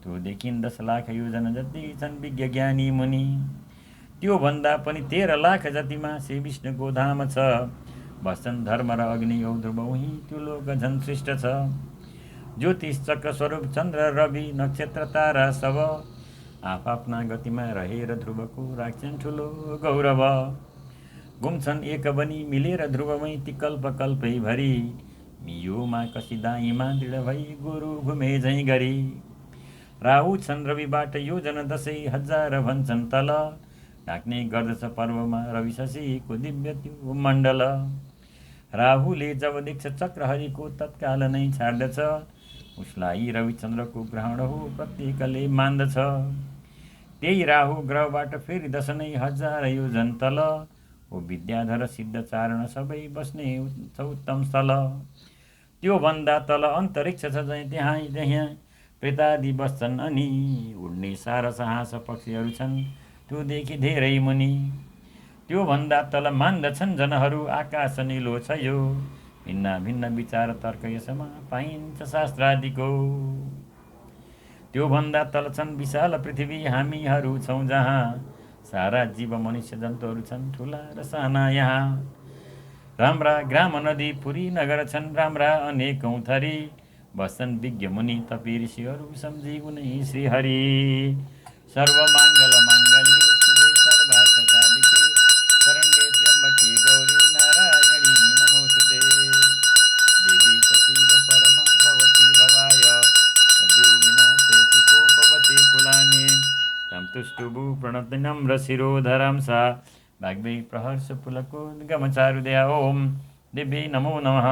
त्यो देखिन् 10 लाख योजना जति छन् विज्ञ ज्ञानी मुनि। त्यो भन्दा पनि 13 लाख जतिमा श्री विष्णुको धाम छ, बस्छन् धर्म र अग्नि औ ध्रुव उही त्यो लोक झन् श्रेष्ठ छ। ज्योतिष चक्र स्वरूप चन्द्र रवि नक्षत्र तारा सब, आफ्ना गतिमा रहेर ध्रुवको राख्छन् ठुलो गौरव। घुम्छन् एक बनी मिलेर ध्रुवमै ती कल्प कल्पै भरी, मियोमा कसी दाइमा दृढ भई गुरु घुमे झैँ गरी। राहु छन् रविबाट योजना 10,000 भन्छन् तल, ढाक्ने गर्दछ पर्वमा रवि शशीको दिव्य त्यो मण्डल। राहुले जब देख्छ चक्र हरिको तत्काल नै छाड्दछ, उसलाई रविचन्द्रको ग्रहण हो प्रत्येकले मान्दछ। त्यही राहु ग्रहबाट फेरि 10 नै 1000 योजन तल, ओ विद्याधर सिद्ध चारण सबै बस्ने छ उत्तम स्थल। त्यो भन्दा तल अन्तरिक्ष छ त्यहाँ प्रेतादि बस्छन् अनि, उड्ने सारस हाँस पक्षीहरू छन् त्यो देखि धेरै मुनि। त्यो भन्दा तल मान्दछन् जनहरू आकाश निलो छ यो, भिन्न भिन्न विचार तर्क यसमा पाइन्छ शास्त्रादिको। त्यो भन्दा तल छन् विशाल पृथ्वी हामीहरू छौँ जहाँ, सारा जीव मनुष्य जन्तुहरू छन् ठुला र साना यहाँ। राम्रा ग्राम नदी पुरी नगर छन् राम्रा अनेकौँ थरी, बस्छन् विज्ञ मुनि तपी ऋषिहरू सम्झी उनै श्रीहरि। सर्वमङ्गल माङ्गल्ये शिवे सर्वार्थ साधिके, शरण्ये त्र्यम्बके गौरी नारायणी नमोस्तुते। देवी प्रसीद परमा भवती भवाय, सद्यो विनाशयति कोपवती कुलानि। तं तुष्टुभु प्रणत नम्र शिरोधरां सा, वाग्वै प्रहर्ष पुलकोद्गमचारुदया। ओम देवी नमो नमः।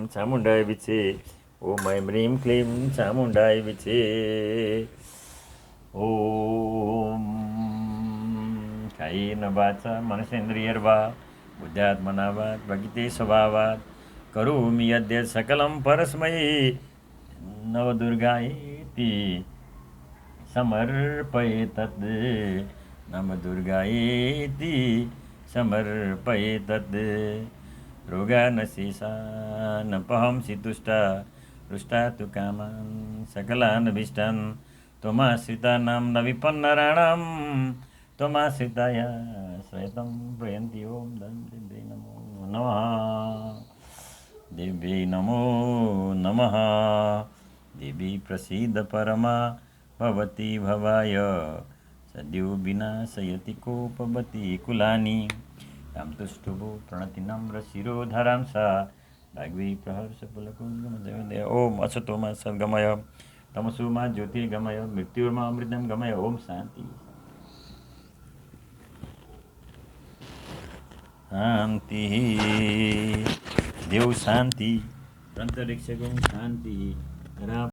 क्लीं चामुण्डाय विचे ओम ऐं ह्रीं क्लीं चामुण्डाय विचे ओम कायेन वाचा मनसेन्द्रियर्वा बुद्ध्यात्मना वा प्रकृते स्वभावात् करोमि यद्यत् सकलं परस्मै नवदुर्गायेति समर्पयेतत् नवदुर्गायेति समर्पयेतत् रोगानशेषानपहंसि तुष्टा रुष्टा तु कामान् सकलानभीष्टान् त्वमाश्रितानां न विपन्नराणां त्वमाश्रिताया श्रयतं प्रयन्ति ओम देव्यै नमो नमः देव्यै नमो नमः देवी प्रसीद परमा भवती भवाय सद्यो विनाशयति कोपवती कुलानि तां तुष्टुभो प्रणति नम्र शिरोधरां सा भाग्वी प्रहर्षपुलकुङ्गमजय ओम असतोमा सद्गमय तमसोमा ज्योतिर्गमय मृत्युर्मा अमृतं गमय ओम शान्ति शान्ति देव शान्ति अन्तरिक्षगुं शान्ति